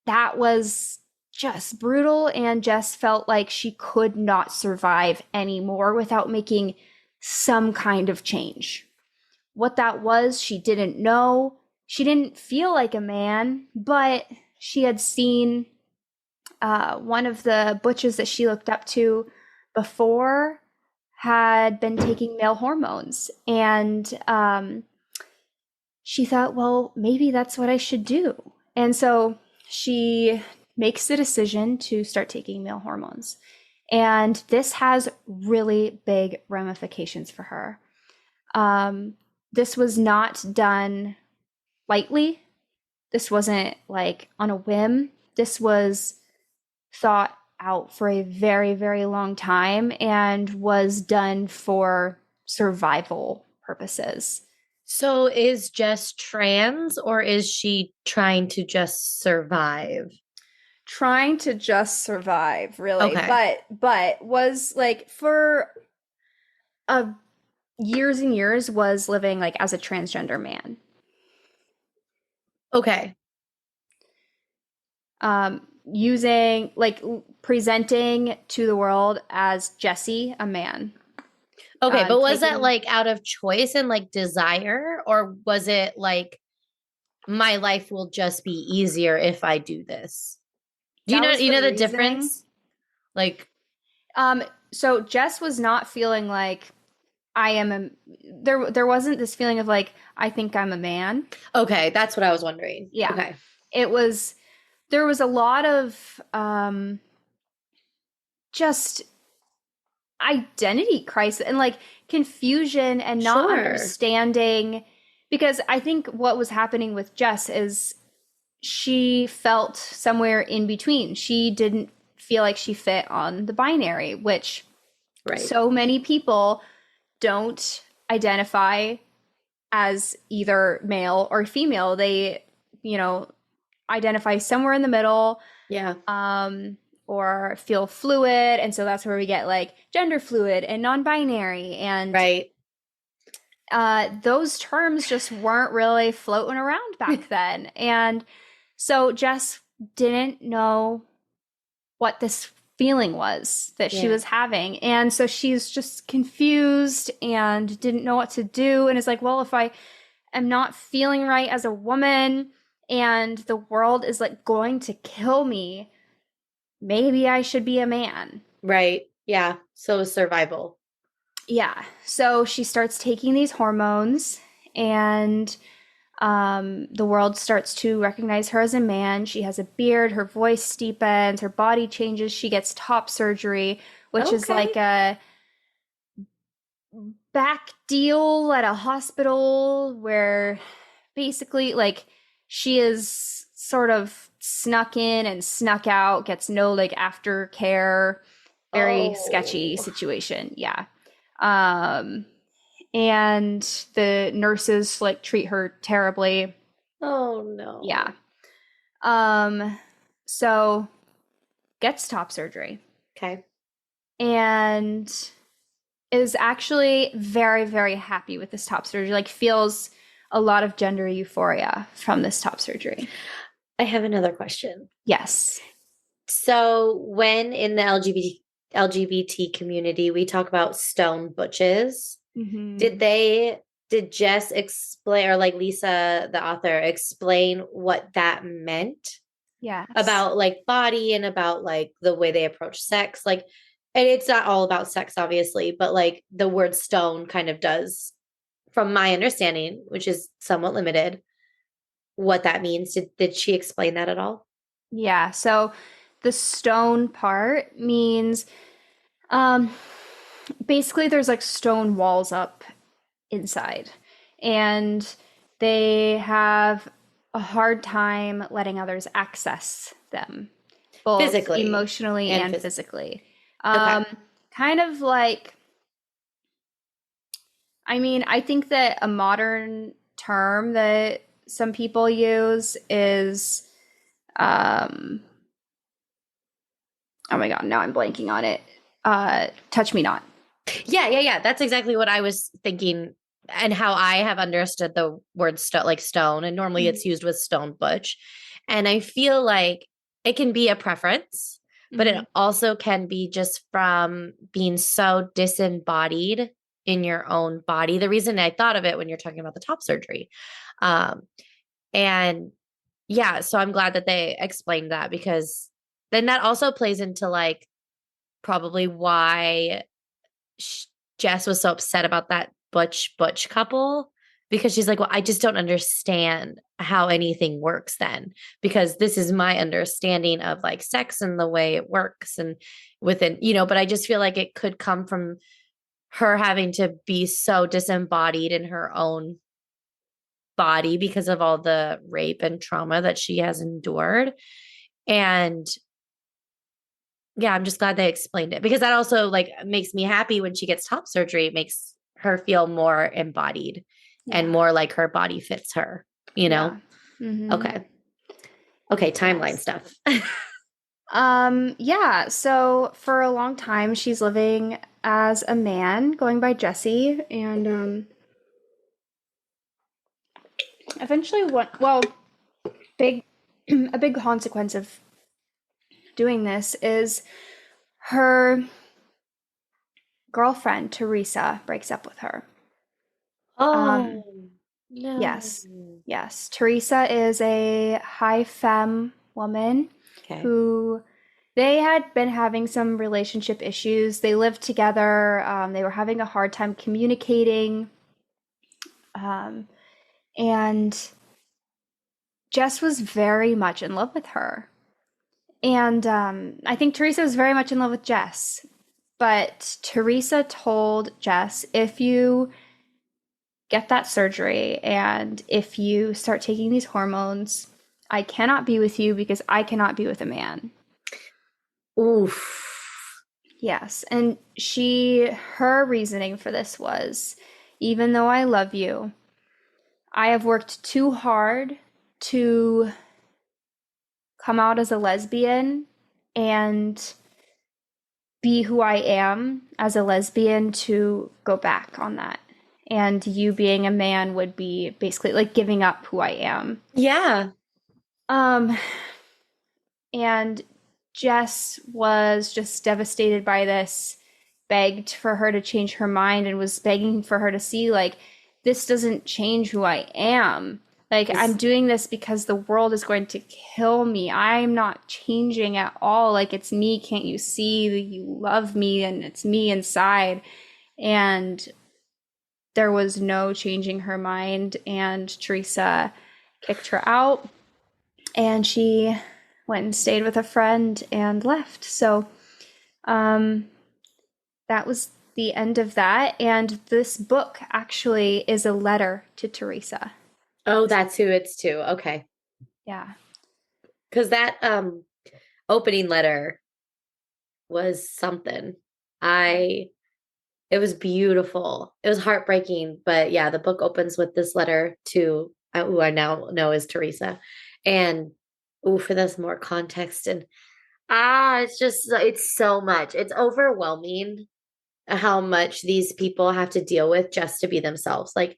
Speaker 3: that was just brutal. And Jess felt like she could not survive anymore without making some kind of change. What that was, she didn't know. She didn't feel like a man, but she had seen one of the butches that she looked up to before had been taking male hormones. And she thought, well, maybe that's what I should do. And so she makes the decision to start taking male hormones. And this has really big ramifications for her. This was not done lightly. This wasn't like on a whim. This was thought out for a very, very long time and was done for survival purposes.
Speaker 1: So is Jess trans, or is she trying to just survive?
Speaker 3: Trying to just survive, really.
Speaker 1: Okay.
Speaker 3: But was like for years and years was living like as a transgender man.
Speaker 1: Okay.
Speaker 3: Using like presenting to the world as Jesse, a man.
Speaker 1: Okay, but was that
Speaker 3: Taking
Speaker 1: like out of choice and like desire, or was it like my life will just be easier if I do this? Do
Speaker 3: that was
Speaker 1: you
Speaker 3: the
Speaker 1: know the
Speaker 3: reasoning.
Speaker 1: difference? Like,
Speaker 3: So Jess was not feeling like I am a there wasn't this feeling of like I think I'm a man.
Speaker 1: okay, that's what I was wondering.
Speaker 3: Yeah.
Speaker 1: Okay.
Speaker 3: It was there was a lot of just identity crisis and like confusion and not
Speaker 1: Sure.
Speaker 3: understanding, because I think what was happening with Jess is she felt somewhere in between. She didn't feel like she fit on the binary, which
Speaker 1: Right.
Speaker 3: so many people don't identify as either male or female. They, identify somewhere in the middle.
Speaker 1: Yeah.
Speaker 3: Or feel fluid. And so that's where we get like gender fluid and non-binary. And
Speaker 1: Right.
Speaker 3: those terms just weren't really floating around back then. And so Jess didn't know what this feeling was that she was having. And so she's just confused and didn't know what to do. And is like, well, if I am not feeling right as a woman and the world is like going to kill me, maybe I should be a man.
Speaker 1: Right. Yeah. So survival.
Speaker 3: Yeah. So she starts taking these hormones and the world starts to recognize her as a man. She has a beard, her voice steepens, her body changes. She gets top surgery, which is like a back deal at a hospital where basically like she is sort of snuck in and snuck out, gets no like aftercare, very sketchy situation. Yeah. And the nurses like treat her terribly.
Speaker 1: Oh no.
Speaker 3: Yeah. So gets top surgery.
Speaker 1: Okay.
Speaker 3: And is actually very, very happy with this top surgery. Like feels a lot of gender euphoria from this top surgery.
Speaker 1: I have another question.
Speaker 3: Yes.
Speaker 1: So when in the LGBT community, we talk about stone butches, did Jess explain, or like Lisa, the author, explain what that meant?
Speaker 3: Yeah.
Speaker 1: About like body and about like the way they approach sex. Like, and it's not all about sex, obviously, but like the word stone kind of does, from my understanding, which is somewhat limited, what that means. Did she explain that at all?
Speaker 3: Yeah. So the stone part means basically there's like stone walls up inside, and they have a hard time letting others access them, both
Speaker 1: Physically
Speaker 3: emotionally and
Speaker 1: phys-
Speaker 3: physically.
Speaker 1: Okay.
Speaker 3: Kind of like, I mean, I think that a modern term that some people use is, oh my God, now I'm blanking on it. Touch me not.
Speaker 1: Yeah. That's exactly what I was thinking and how I have understood the word like stone, and normally it's used with Stone Butch. And I feel like it can be a preference, but it
Speaker 3: Mhm.
Speaker 1: also can be just from being so disembodied in your own body. The reason I thought of it when you're talking about the top surgery. Um, and yeah, so I'm glad that they explained that, because then that also plays into like probably why Jess was so upset about that Butch couple, because she's like, well, I just don't understand how anything works then, because this is my understanding of like sex and the way it works and within, but I just feel like it could come from her having to be so disembodied in her own body because of all the rape and trauma that she has endured. And yeah, I'm just glad they explained it, because that also like makes me happy when she gets top surgery. It makes her feel more embodied and
Speaker 3: Yeah.
Speaker 1: more like her body fits her, you
Speaker 3: Yeah.
Speaker 1: know?
Speaker 3: Hmm.
Speaker 1: Okay. Okay. Timeline
Speaker 3: Yes.
Speaker 1: stuff.
Speaker 3: Yeah, so for a long time she's living as a man, going by Jesse, and eventually big a big consequence of doing this is her girlfriend Teresa breaks up with her. Um,
Speaker 1: Oh, no.
Speaker 3: yes. Yes. Teresa is a high femme woman
Speaker 1: Okay.
Speaker 3: who they had been having some relationship issues. They lived together. They were having a hard time communicating. Um, and Jess was very much in love with her. And I think Teresa was very much in love with Jess. But Teresa told Jess, if you get that surgery and if you start taking these hormones, I cannot be with you because I cannot be with a man.
Speaker 1: Oof.
Speaker 3: Yes. And her reasoning for this was, even though I love you, I have worked too hard to come out as a lesbian and be who I am as a lesbian to go back on that. And you being a man would be basically like giving up who I am.
Speaker 1: Yeah.
Speaker 3: Um, and Jess was just devastated by this, begged for her to change her mind, and was begging for her to see, like, this doesn't change who I am. Like, I'm doing this because the world is going to kill me. I'm not changing at all. Like, it's me. Can't you see that you love me and it's me inside? And there was no changing her mind. And Teresa kicked her out. And she went and stayed with a friend and left. So um, that was the end of that. And this book actually is a letter to Teresa.
Speaker 1: Oh, that's who it's to. Okay.
Speaker 3: Yeah.
Speaker 1: Because that opening letter was something. I It was beautiful. It was heartbreaking, but yeah, the book opens with this letter to who I now know is Teresa. And for this more context, and it's so much. It's overwhelming how much these people have to deal with just to be themselves. Like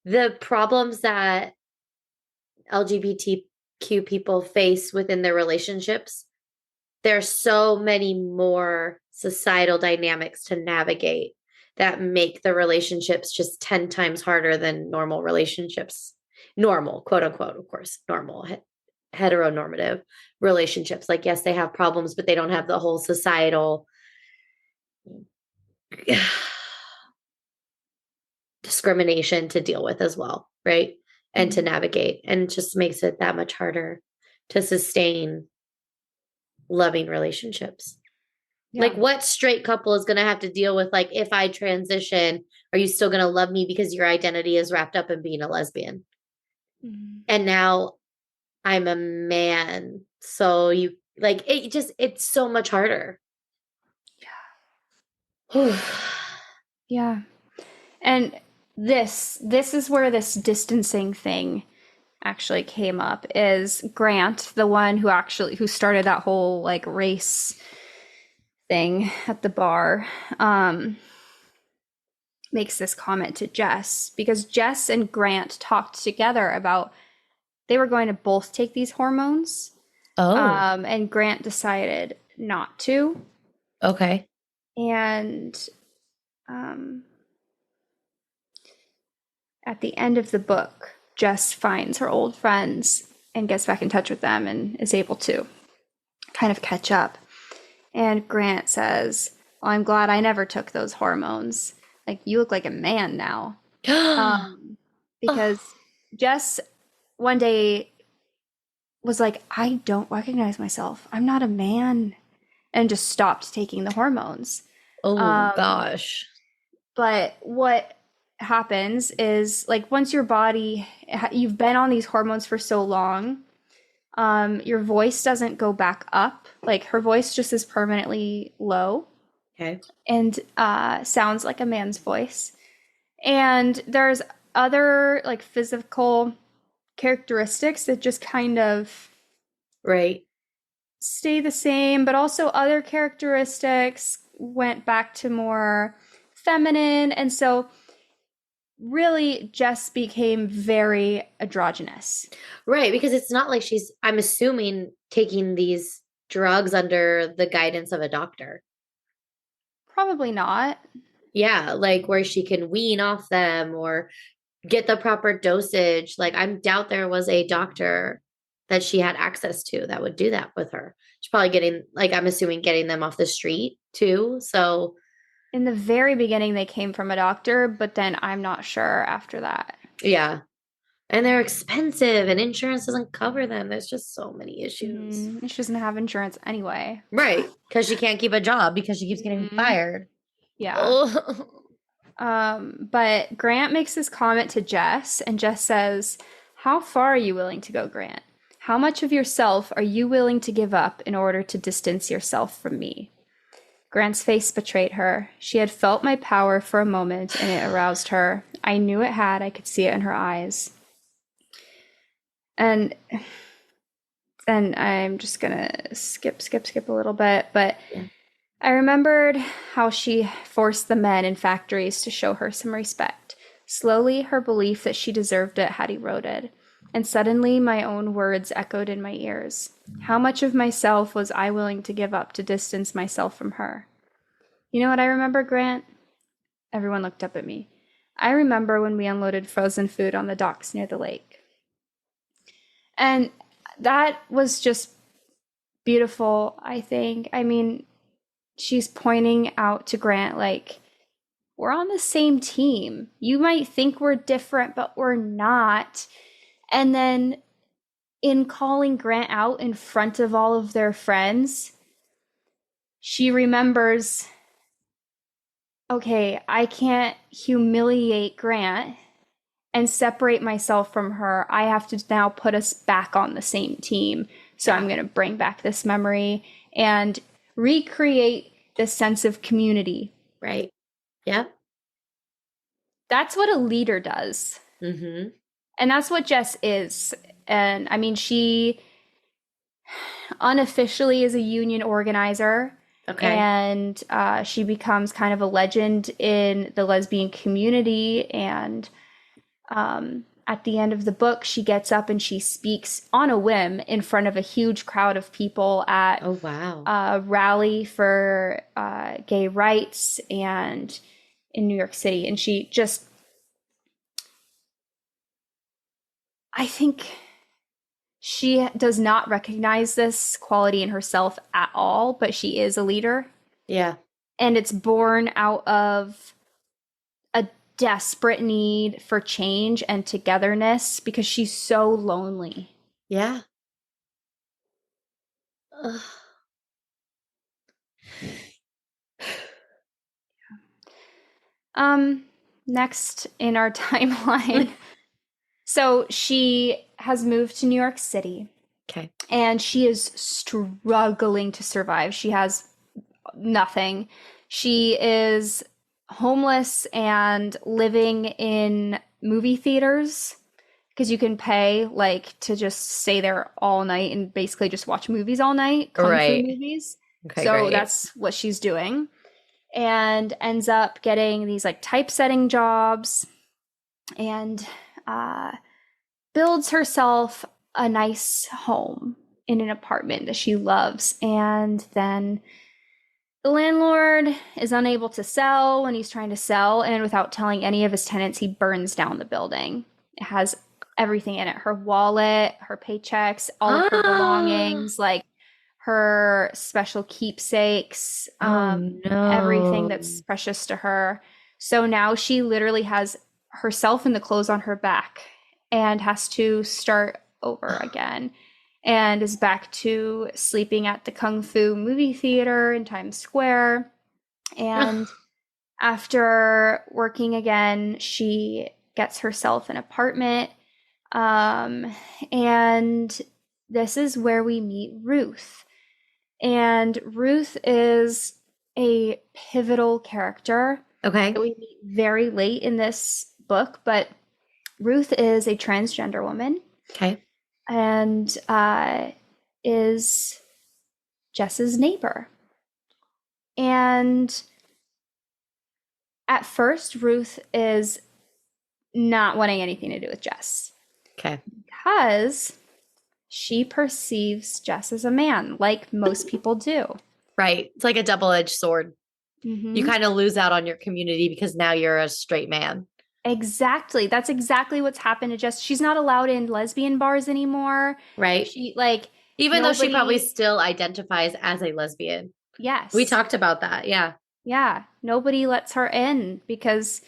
Speaker 1: the problems that LGBTQ people face within their relationships, there's so many more societal dynamics to navigate that make the relationships just 10 times harder than normal relationships. Normal, quote unquote, of course, normal, heteronormative relationships. Like, yes, they have problems, but they don't have the whole societal discrimination to deal with as well, right? And to
Speaker 3: Mhm.
Speaker 1: navigate. And it just makes it that much harder to sustain loving relationships. Like,
Speaker 3: Yeah.
Speaker 1: what straight couple is going to have to deal with, like, if I transition, are you still going to love me because your identity is wrapped up in being a lesbian?
Speaker 3: Mhm.
Speaker 1: And now I'm a man. So it's so much harder.
Speaker 3: Yeah. And this is where this distancing thing actually came up, is Grant, the one who started that whole like race thing at the bar. makes this comment to Jess because Jess and Grant talked together about they were going to both take these hormones.
Speaker 1: Oh,
Speaker 3: And Grant decided not to.
Speaker 1: okay.
Speaker 3: And um, at the end of the book, Jess finds her old friends and gets back in touch with them and is able to kind of catch up. And Grant says, well, I'm glad I never took those hormones. Like, you look like a man now. Because Jess one day was like, I don't recognize myself. I'm not a man. And just stopped taking the hormones.
Speaker 1: Oh gosh.
Speaker 3: But what happens is, like, once your body, you've been on these hormones for so long, your voice doesn't go back up. Like, her voice just is permanently low.
Speaker 1: Okay.
Speaker 3: And sounds like a man's voice. And there's other, like, physical characteristics that just kind of
Speaker 1: Right.
Speaker 3: stay the same, but also other characteristics went back to more feminine. And so really Jess became very androgynous.
Speaker 1: Right, because it's not like she's, I'm assuming, taking these drugs under the guidance of a doctor.
Speaker 3: Probably not.
Speaker 1: Yeah, like where she can wean off them or get the proper dosage. Like, I doubt there was a doctor that she had access to that would do that with her. She's probably getting, like, I'm assuming, getting them off the street too. So,
Speaker 3: In the very beginning, they came from a doctor, but then I'm not sure after that.
Speaker 1: yeah. And they're expensive and insurance doesn't cover them. There's just so many issues.
Speaker 3: She doesn't have insurance anyway.
Speaker 1: Right. Because she can't keep a job because she keeps getting fired.
Speaker 3: Yeah.
Speaker 1: Oh.
Speaker 3: But Grant makes this comment to Jess, and Jess says, how far are you willing to go, Grant? How much of yourself are you willing to give up in order to distance yourself from me? Grant's face betrayed her. She had felt my power for a moment, and it aroused her. I knew it had. I could see it in her eyes. And I'm just gonna skip a little bit, but
Speaker 1: Yeah.
Speaker 3: I remembered how she forced the men in factories to show her some respect. Slowly, her belief that she deserved it had eroded, and suddenly my own words echoed in my ears. How much of myself was I willing to give up to distance myself from her? You know what I remember, Grant? Everyone looked up at me. I remember when we unloaded frozen food on the docks near the lake. And that was just beautiful, I think. I mean, she's pointing out to Grant, like, we're on the same team. You might think we're different, but we're not. And then in calling Grant out in front of all of their friends, she remembers, okay, I can't humiliate Grant and separate myself from her. I have to now put us back on the same team. So I'm going to bring back this memory and recreate this sense of community.
Speaker 1: Right. Yep.
Speaker 3: That's what a leader does.
Speaker 1: Mm-hmm.
Speaker 3: And that's what Jess is. And I mean, she unofficially is a union organizer.
Speaker 1: Okay.
Speaker 3: And she becomes kind of a legend in the lesbian community. And at the end of the book, she gets up and she speaks on a whim in front of a huge crowd of people at
Speaker 1: Oh, wow.
Speaker 3: a rally for gay rights and in New York City. And she just, I think she does not recognize this quality in herself at all, but she is a leader.
Speaker 1: Yeah.
Speaker 3: And it's born out of a desperate need for change and togetherness because she's so lonely.
Speaker 1: Yeah. Ugh.
Speaker 3: Next in our timeline. So she has moved to New York City.
Speaker 1: Okay.
Speaker 3: And she is struggling to survive. She has nothing. She is homeless and living in movie theaters because you can pay like to just stay there all night and basically just watch movies all night. Kung fu
Speaker 1: Right.
Speaker 3: movies.
Speaker 1: Okay,
Speaker 3: So
Speaker 1: great.
Speaker 3: that's what she's doing. and ends up getting these like typesetting jobs and builds herself a nice home in an apartment that she loves. And then the landlord is unable to sell when he's trying to sell, and without telling any of his tenants, he burns down the building. It has everything in it, her wallet, her paychecks, all of her
Speaker 1: Ah,
Speaker 3: belongings, like her special keepsakes,
Speaker 1: oh
Speaker 3: everything
Speaker 1: no.
Speaker 3: that's precious to her. So now she literally has herself and the clothes on her back and has to start over again and is back to sleeping at the Kung Fu movie theater in Times Square. And after working again, she gets herself an apartment. And this is where we meet Ruth. And Ruth is a pivotal character that
Speaker 1: Okay.
Speaker 3: we meet very late in this book, but Ruth is a transgender woman
Speaker 1: Okay.
Speaker 3: and is Jess's neighbor. And at first, Ruth is not wanting anything to do with Jess
Speaker 1: Okay.
Speaker 3: because she perceives Jess as a man, like most people do.
Speaker 1: Right. It's like a double-edged sword. You
Speaker 3: Mm-hmm.
Speaker 1: kind of lose out on your community because now you're a straight man.
Speaker 3: Exactly. That's exactly what's happened to Jess. She's not allowed in lesbian bars anymore.
Speaker 1: Right.
Speaker 3: She, like,
Speaker 1: Even though she probably
Speaker 3: nobody,
Speaker 1: still identifies as a lesbian. We
Speaker 3: yes.
Speaker 1: talked about that. Yeah.
Speaker 3: Yeah. Nobody lets her in because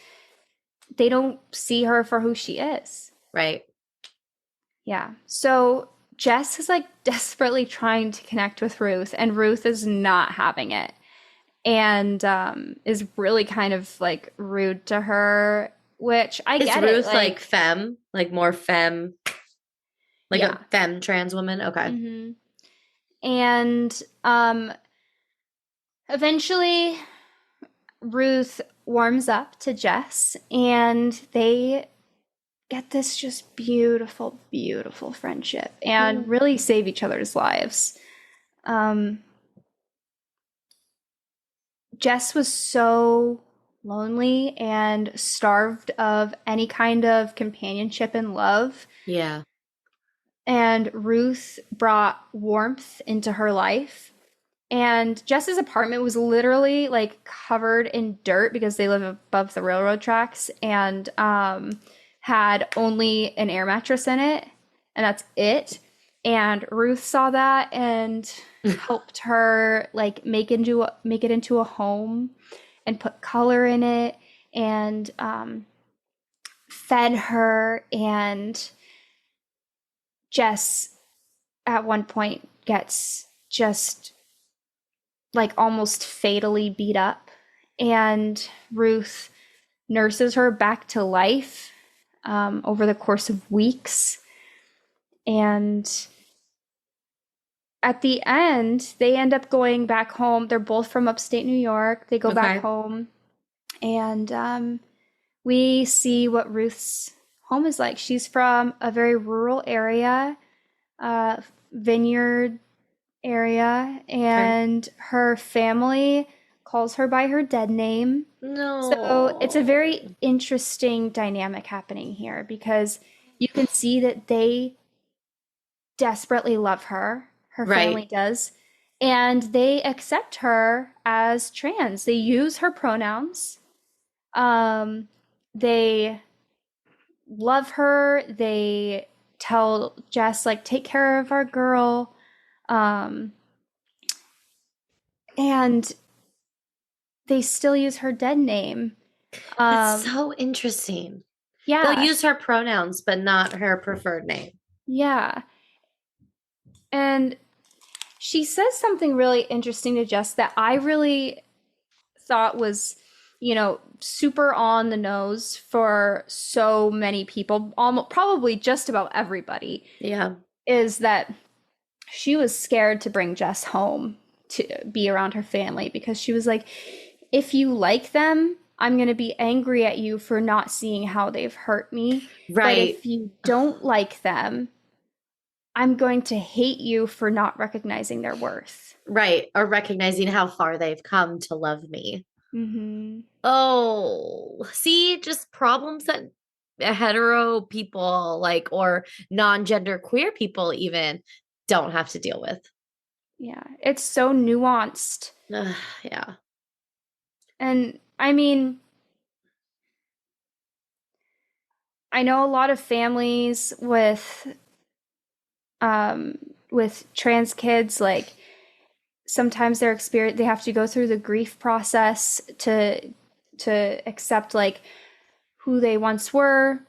Speaker 3: they don't see her for who she is.
Speaker 1: Right.
Speaker 3: Yeah. So Jess is like desperately trying to connect with Ruth, and Ruth is not having it and is really kind of like rude to her, which I
Speaker 1: Is
Speaker 3: get it.
Speaker 1: Ruth like
Speaker 3: Like,
Speaker 1: femme? Like more femme? Like
Speaker 3: yeah.
Speaker 1: a femme trans woman? Okay.
Speaker 3: Hmm. And eventually Ruth warms up to Jess and they get this just beautiful, beautiful friendship and really save each other's lives. Um, Jess was so lonely and starved of any kind of companionship and love.
Speaker 1: Yeah.
Speaker 3: And Ruth brought warmth into her life. And Jess's apartment was literally like covered in dirt because they live above the railroad tracks and had only an air mattress in it. And that's it. And Ruth saw that and helped her like make it into a home and put color in it and fed her. And Jess at one point gets just like almost fatally beat up, and Ruth nurses her back to life over the course of weeks. And at the end, they end up going back home. They're both from upstate New York. They go back
Speaker 1: Okay.
Speaker 3: home, and we see what Ruth's home is like. She's from a very rural area, vineyard area,
Speaker 1: Okay.
Speaker 3: and her family calls her by her dead name. So it's a
Speaker 1: No.
Speaker 3: very interesting dynamic happening here because you can see that they desperately love her. Her family
Speaker 1: Right.
Speaker 3: does. And they accept her as trans. They use her pronouns. They love her. They tell Jess, like, take care of our girl. Um, and they still use her dead name.
Speaker 1: That's
Speaker 3: Um,
Speaker 1: so interesting. They'll
Speaker 3: yeah,
Speaker 1: use her pronouns, but not her preferred name.
Speaker 3: yeah. And she says something really interesting to Jess that I really thought was, super on the nose for so many people, almost probably just about everybody,
Speaker 1: Yeah.
Speaker 3: is that she was scared to bring Jess home to be around her family because she was like, if you like them, I'm going to be angry at you for not seeing how they've hurt me. But
Speaker 1: Right.
Speaker 3: if you don't like them, I'm going to hate you for not recognizing their worth.
Speaker 1: Right. Or recognizing how far they've come to love me.
Speaker 3: Mm-hmm.
Speaker 1: Oh, see, just problems that hetero people like or non-gender queer people even don't have to deal with.
Speaker 3: Yeah, it's so nuanced.
Speaker 1: Ugh, yeah.
Speaker 3: And I mean, I know a lot of families with trans kids, like sometimes they have to go through the grief process to accept like who they once were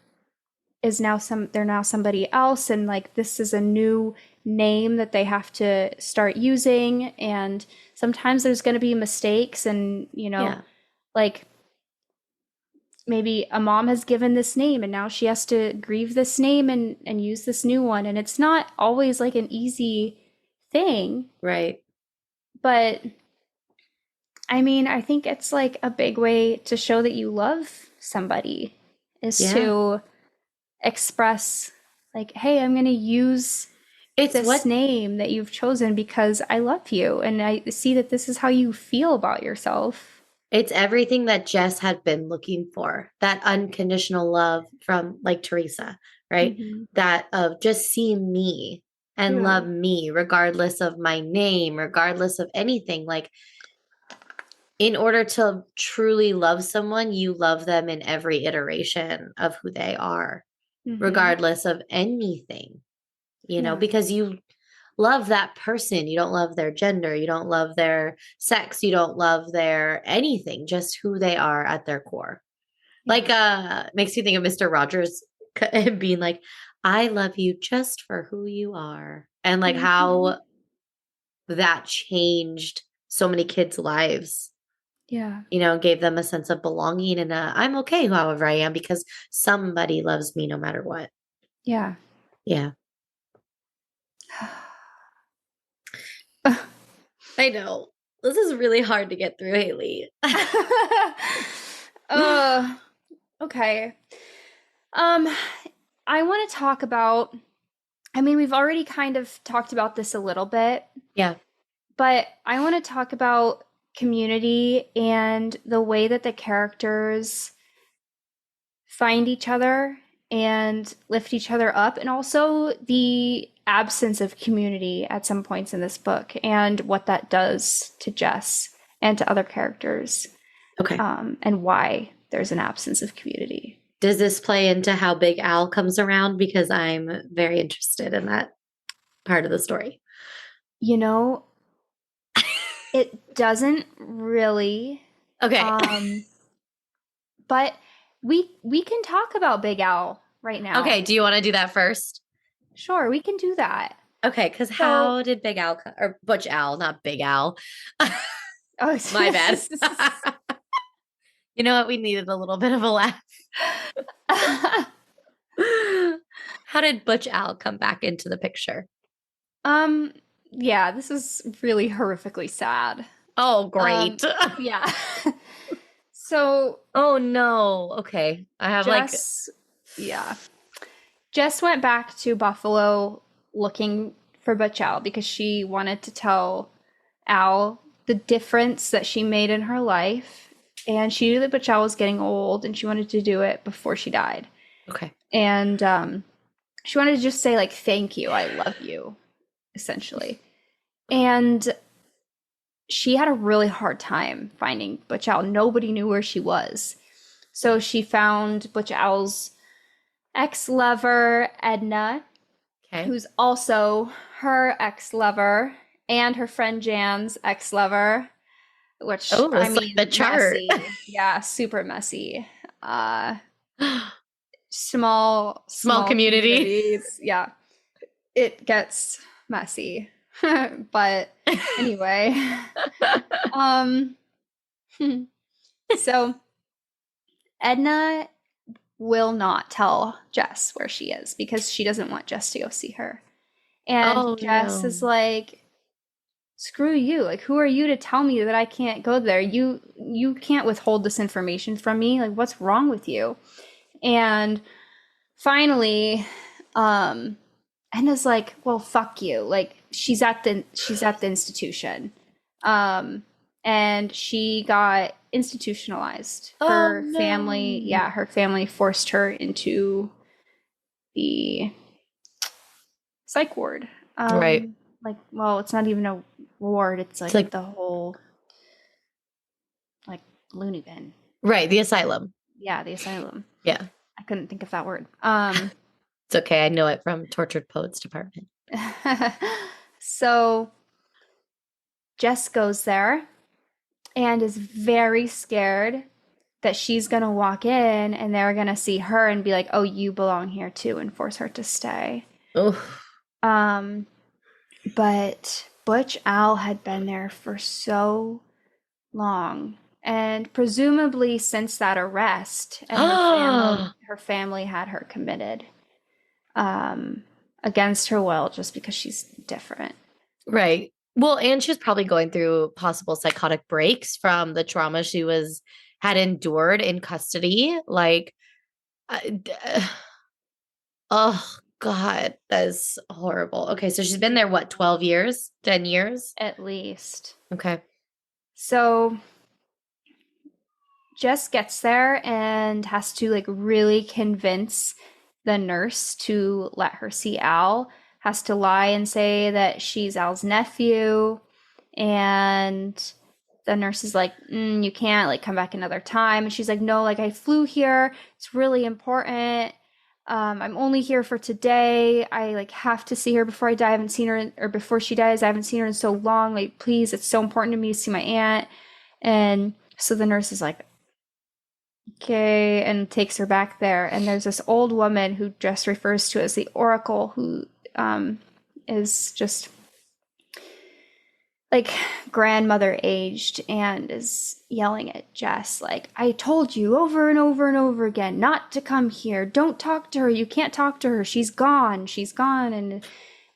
Speaker 3: is now they're now somebody else, and like this is a new name that they have to start using, and sometimes there's going to be mistakes, and
Speaker 1: Yeah.
Speaker 3: like maybe a mom has given this name and now she has to grieve this name and use this new one, and it's not always like an easy thing,
Speaker 1: Right.
Speaker 3: but I mean, I think it's like a big way to show that you love somebody is
Speaker 1: Yeah.
Speaker 3: to express like, hey, I'm going to use
Speaker 1: It's
Speaker 3: this
Speaker 1: what
Speaker 3: name that you've chosen because I love you and I see that this is how you feel about yourself.
Speaker 1: it's everything that Jess had been looking for. That unconditional love from like Teresa, right?
Speaker 3: Mm-hmm.
Speaker 1: That of just see me and
Speaker 3: Yeah.
Speaker 1: love me regardless of my name, regardless of anything. Like in order to truly love someone, you love them in every iteration of who they are,
Speaker 3: Mm-hmm.
Speaker 1: regardless of anything,
Speaker 3: Yeah.
Speaker 1: because you love that person. You don't love their gender. You don't love their sex. You don't love their anything, just who they are at their core.
Speaker 3: Yeah.
Speaker 1: Like, makes me think of Mr. Rogers being like, I love you just for who you are. And like
Speaker 3: Mm-hmm.
Speaker 1: how that changed so many kids' lives,
Speaker 3: Yeah.
Speaker 1: gave them a sense of belonging and I'm okay however I am because somebody loves me no matter what.
Speaker 3: Yeah.
Speaker 1: Yeah. I know. This is really hard to get through, Haley.
Speaker 3: uh, okay. Um, I want to talk about, I mean, we've already kind of talked about this a little bit,
Speaker 1: Yeah.
Speaker 3: but I want to talk about community and the way that the characters find each other and lift each other up, and also the absence of community at some points in this book and what that does to Jess and to other characters,
Speaker 1: Okay.
Speaker 3: and why there's an absence of community.
Speaker 1: Does this play into how Big Al comes around? Because I'm very interested in that part of the story.
Speaker 3: You know, it doesn't really,
Speaker 1: Okay.
Speaker 3: um, but we can talk about Big Al right now.
Speaker 1: Okay. Do you want to do that first?
Speaker 3: Sure, we can do that.
Speaker 1: Okay. Because
Speaker 3: So,
Speaker 1: how did Big Al or Butch Al, not Big Al?
Speaker 3: oh,
Speaker 1: My bad. You know what? We needed a little bit of a laugh. How did Butch Al come back into the picture?
Speaker 3: um, yeah, this is really horrifically sad.
Speaker 1: Oh,
Speaker 3: Um,
Speaker 1: great.
Speaker 3: yeah. So
Speaker 1: Oh, no. Okay. I have like,
Speaker 3: Jess, yeah, Jess went back to Buffalo looking for Butch Al because she wanted to tell Al the difference that she made in her life. And she knew that Butch Al was getting old and she wanted to do it before she died.
Speaker 1: okay.
Speaker 3: And she wanted to just say, like, thank you, I love you, essentially. And she had a really hard time finding Butch Al. Nobody knew where she was. So she found Butch Al's ex-lover, Edna,
Speaker 1: Okay.
Speaker 3: who's also her ex-lover and her friend Jan's ex-lover, which
Speaker 1: Oh,
Speaker 3: I
Speaker 1: it's like
Speaker 3: mean,
Speaker 1: the chart.
Speaker 3: messy. Yeah, super messy. Uh small
Speaker 1: Community.
Speaker 3: communities. Yeah. It gets messy. But anyway, um so Edna will not tell Jess where she is because she doesn't want Jess to go see her. And
Speaker 1: Oh,
Speaker 3: Jess
Speaker 1: no.
Speaker 3: is like, screw you. Like, who are you to tell me that I can't go there? You can't withhold this information from me. Like, what's wrong with you? And finally, Edna's like, well, fuck you. Like, she's at the institution. And and she got institutionalized.
Speaker 1: Oh
Speaker 3: Her family,
Speaker 1: no.
Speaker 3: yeah, her family forced her into the psych ward.
Speaker 1: Right.
Speaker 3: Like, well, it's not even a ward, it's
Speaker 1: It's
Speaker 3: like
Speaker 1: like,
Speaker 3: the whole like loony bin.
Speaker 1: right, the asylum.
Speaker 3: Yeah, the asylum.
Speaker 1: Yeah.
Speaker 3: I couldn't think of that word.
Speaker 1: It's okay. I know it from Tortured Poets Department.
Speaker 3: So Jess goes there and is very scared that she's going to walk in and they're going to see her and be like, "Oh, you belong here too," and force her to stay.
Speaker 1: Oh,
Speaker 3: Um, but Butch Owl had been there for so long, and presumably since that arrest, and her family had her committed against her will just because she's different.
Speaker 1: right. Well, and she was probably going through possible psychotic breaks from the trauma she had endured in custody. Like, I- d- oh God, that's horrible. Okay, so she's been there what, 12 years? 10 years?
Speaker 3: At least.
Speaker 1: Okay.
Speaker 3: So Jess gets there and has to like really convince the nurse to let her see Al, has to lie and say that she's Al's nephew. And the nurse is like, "You can't, like, come back another time." And she's like, "No, like, I flew here. It's really important. I'm only here for today. I like have to see her before I die. I haven't seen her, or before she dies. I haven't seen her in so long. Like, please, it's so important to me to see my aunt." And so the nurse is like, "Okay," and takes her back there. And there's this old woman who Jess refers to as the Oracle, who is just like grandmother aged and is yelling at Jess like, "I told you over and over and over again not to come here. Don't talk to her. You can't talk to her. She's gone. She's gone."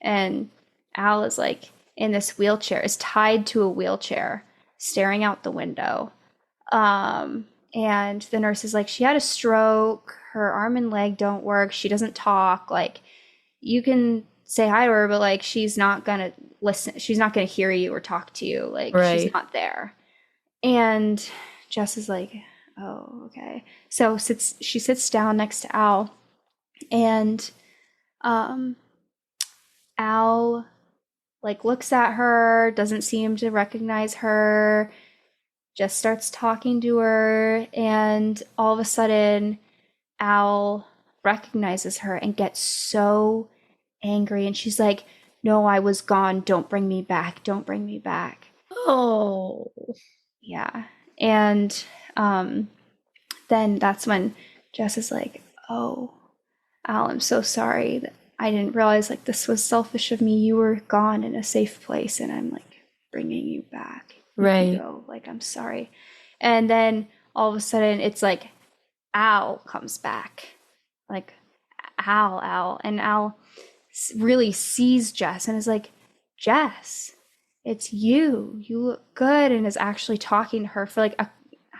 Speaker 3: And Al is like in this wheelchair, is tied to a wheelchair, staring out the window. And the nurse is like, "She had a stroke. Her arm and leg don't work. She doesn't talk. Like, you can say hi to her, but like she's not gonna listen. She's not gonna hear you or talk to you. Like,
Speaker 1: Right.
Speaker 3: she's not there." And Jess is like, "Oh, okay." So she sits down next to Al, and Al like looks at her, doesn't seem to recognize her, just starts talking to her, and all of a sudden Al recognizes her and gets so angry, and she's like, "No, I was gone. Don't bring me back. Don't bring me back."
Speaker 1: Oh.
Speaker 3: Yeah. And then that's when Jess is like, "Oh, Al, I'm so sorry. I didn't realize like this was selfish of me. You were gone in a safe place, and I'm like bringing you back. You can
Speaker 1: Right.
Speaker 3: go. Like, I'm sorry." And then all of a sudden it's like Al comes back. Like, Al. And Al really sees Jess and is like, "Jess, it's you. You look good," and is actually talking to her for like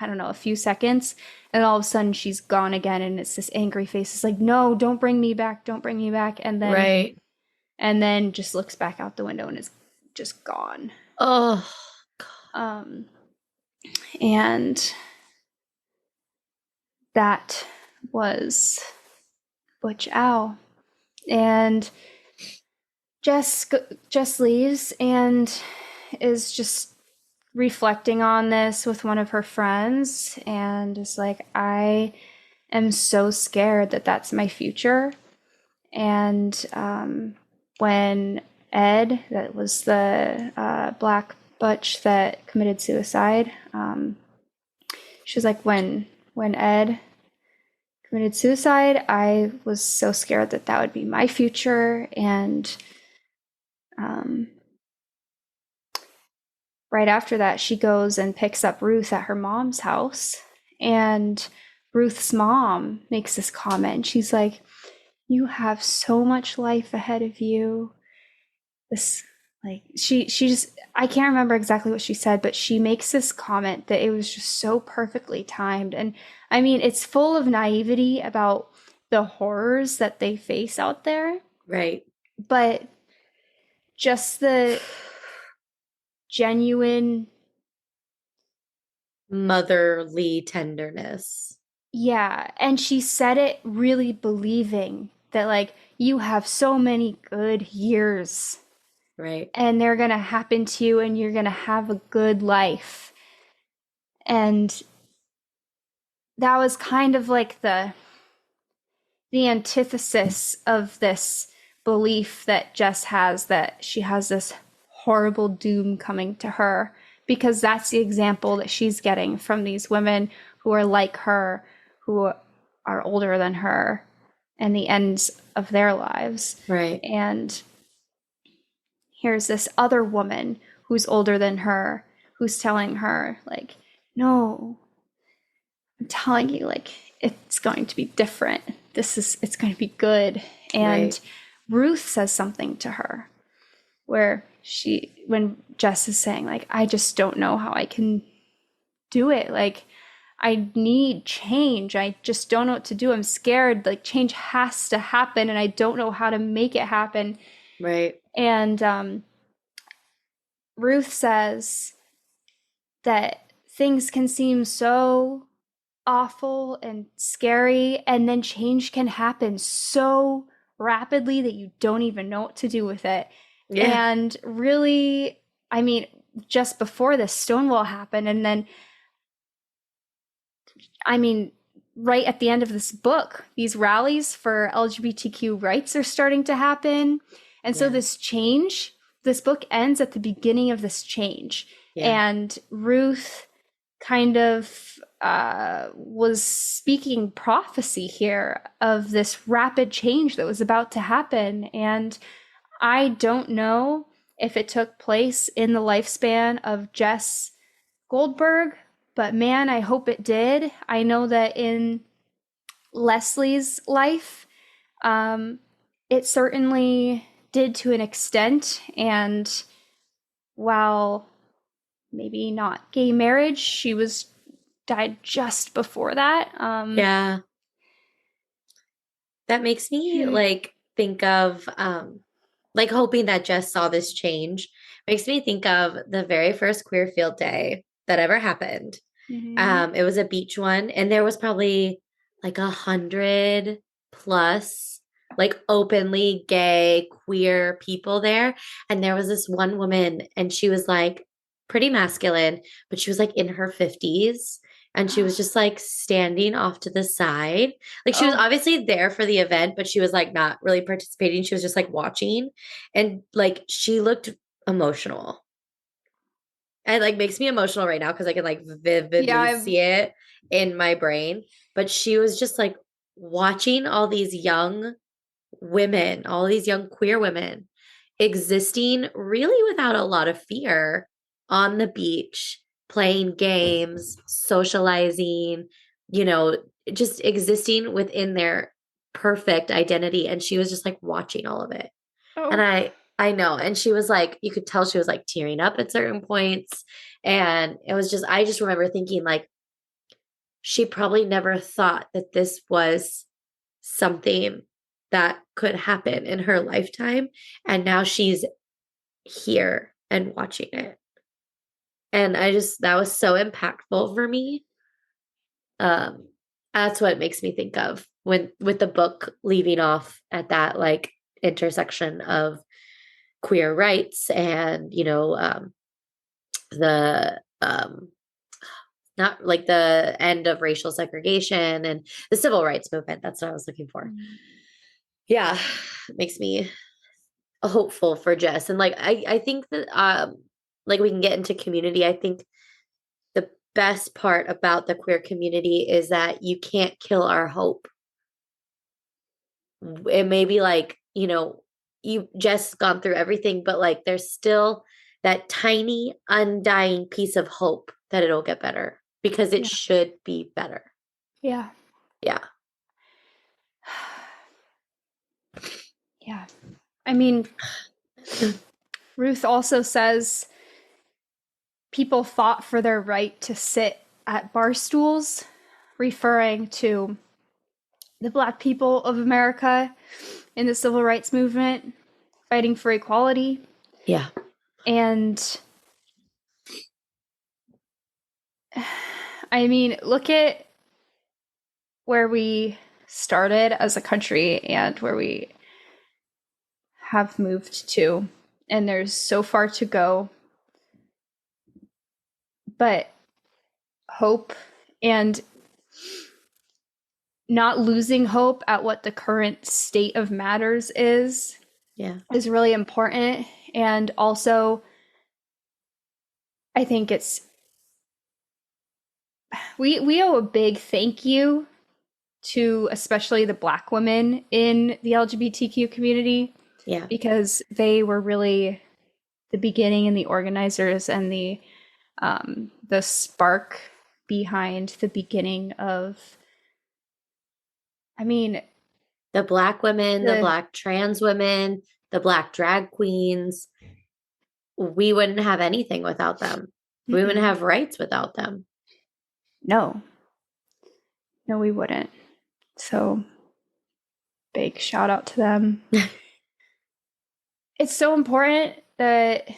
Speaker 3: I don't know, a few seconds, and all of a sudden she's gone again, and it's this angry face. It's like, "No, don't bring me back. Don't bring me back."
Speaker 1: Right.
Speaker 3: And then just looks back out the window and is just gone.
Speaker 1: Oh.
Speaker 3: And that was Butch Owl. And Jess leaves and is just reflecting on this with one of her friends, and is like, "I am so scared that that's my future." And when Ed, that was the black butch that committed suicide, she was like, when Ed committed suicide, I was so scared that that would be my future. And right after that, she goes and picks up Ruth at her mom's house. And Ruth's mom makes this comment. She's like, "You have so much life ahead of you." This, like, she just, I can't remember exactly what she said, but she makes this comment that it was just so perfectly timed. And I mean, it's full of naivety about the horrors that they face out there,
Speaker 1: Right.
Speaker 3: but just the genuine
Speaker 1: motherly tenderness.
Speaker 3: Yeah, and she said it really believing that, like, you have so many good years
Speaker 1: Right.
Speaker 3: and they're gonna happen to you and you're gonna have a good life. And that was kind of like the antithesis of this belief that Jess has, that she has this horrible doom coming to her, because that's the example that she's getting from these women who are like her, who are older than her, and the ends of their lives.
Speaker 1: Right.
Speaker 3: And here's this other woman who's older than her, who's telling her, like, no, I'm telling you, like, it's going to be different. It's going to be good. And
Speaker 1: Right.
Speaker 3: Ruth says something to her where when Jess is saying, like, I just don't know how I can do it. Like, I need change. I just don't know what to do. I'm scared. Like, change has to happen and I don't know how to make it happen.
Speaker 1: Right.
Speaker 3: And Ruth says that things can seem so awful and scary, and then change can happen so rapidly that you don't even know what to do with it.
Speaker 1: Yeah.
Speaker 3: And really, I mean, just before this, Stonewall happened, and then, I mean, right at the end of this book, these rallies for LGBTQ rights are starting to happen. And so
Speaker 1: Yeah.
Speaker 3: this book ends at the beginning of this change.
Speaker 1: Yeah.
Speaker 3: And Ruth kind of was speaking prophecy here of this rapid change that was about to happen. And I don't know if it took place in the lifespan of Jess Goldberg, but man, I hope it did. I know that in Leslie's life, it certainly did to an extent. And while maybe not gay marriage, she was died just before that.
Speaker 1: Yeah. That makes me like think of like hoping that Jess saw this change. Makes me think of the very first queer field day that ever happened.
Speaker 3: Mhm.
Speaker 1: It was a beach one, and there was probably like 100 plus like openly gay queer people there. And there was this one woman, and she was like pretty masculine, but she was like in her 50s. And she was just like standing off to the side. Like she was
Speaker 3: Oh,
Speaker 1: obviously there for the event, but she was like not really participating. She was just like watching. And like she looked emotional. And like makes me emotional right now because I can like
Speaker 3: yeah,
Speaker 1: vividly see it in my brain. But she was just like watching all these young women, all these young queer women existing really without a lot of fear on the beach, playing games, socializing, you know, just existing within their perfect identity. And she was just like watching all of it. And
Speaker 3: oh,
Speaker 1: I know. And she was like, you could tell she was like tearing up at certain points. And it was just, I just remember thinking like, she probably never thought that this was something that could happen in her lifetime. And now she's here and watching it. And that was so impactful for me. Um, that's what it makes me think of when with the book leaving off at that like intersection of queer rights and, the not like the end of racial segregation and the civil rights movement. That's what I was looking for. Yeah, it makes me hopeful for Jess. And like I think that like we can get into community. I think the best part about the queer community is that you can't kill our hope. It may be like, you just gone through everything, but like there's still that tiny undying piece of hope that it'll get better because it
Speaker 3: yeah,
Speaker 1: should be better.
Speaker 3: yeah,
Speaker 1: Yeah.
Speaker 3: yeah. I mean, Ruth also says people fought for their right to sit at bar stools, referring to the Black people of America in the civil rights movement, fighting for equality.
Speaker 1: Yeah.
Speaker 3: And I mean, look at where we started as a country and where we have moved to, and there's so far to go. But hope and not losing hope at what the current state of matters is really important. And also, I think we owe a big thank you to especially the Black women in the LGBTQ community.
Speaker 1: Yeah.
Speaker 3: Because they were really the beginning and the organizers and the spark behind the beginning of, I mean,
Speaker 1: the Black women, the Black trans women, the Black drag queens. We wouldn't have anything without them. We wouldn't have rights without them.
Speaker 3: No, we wouldn't. So big shout out to them. It's so important that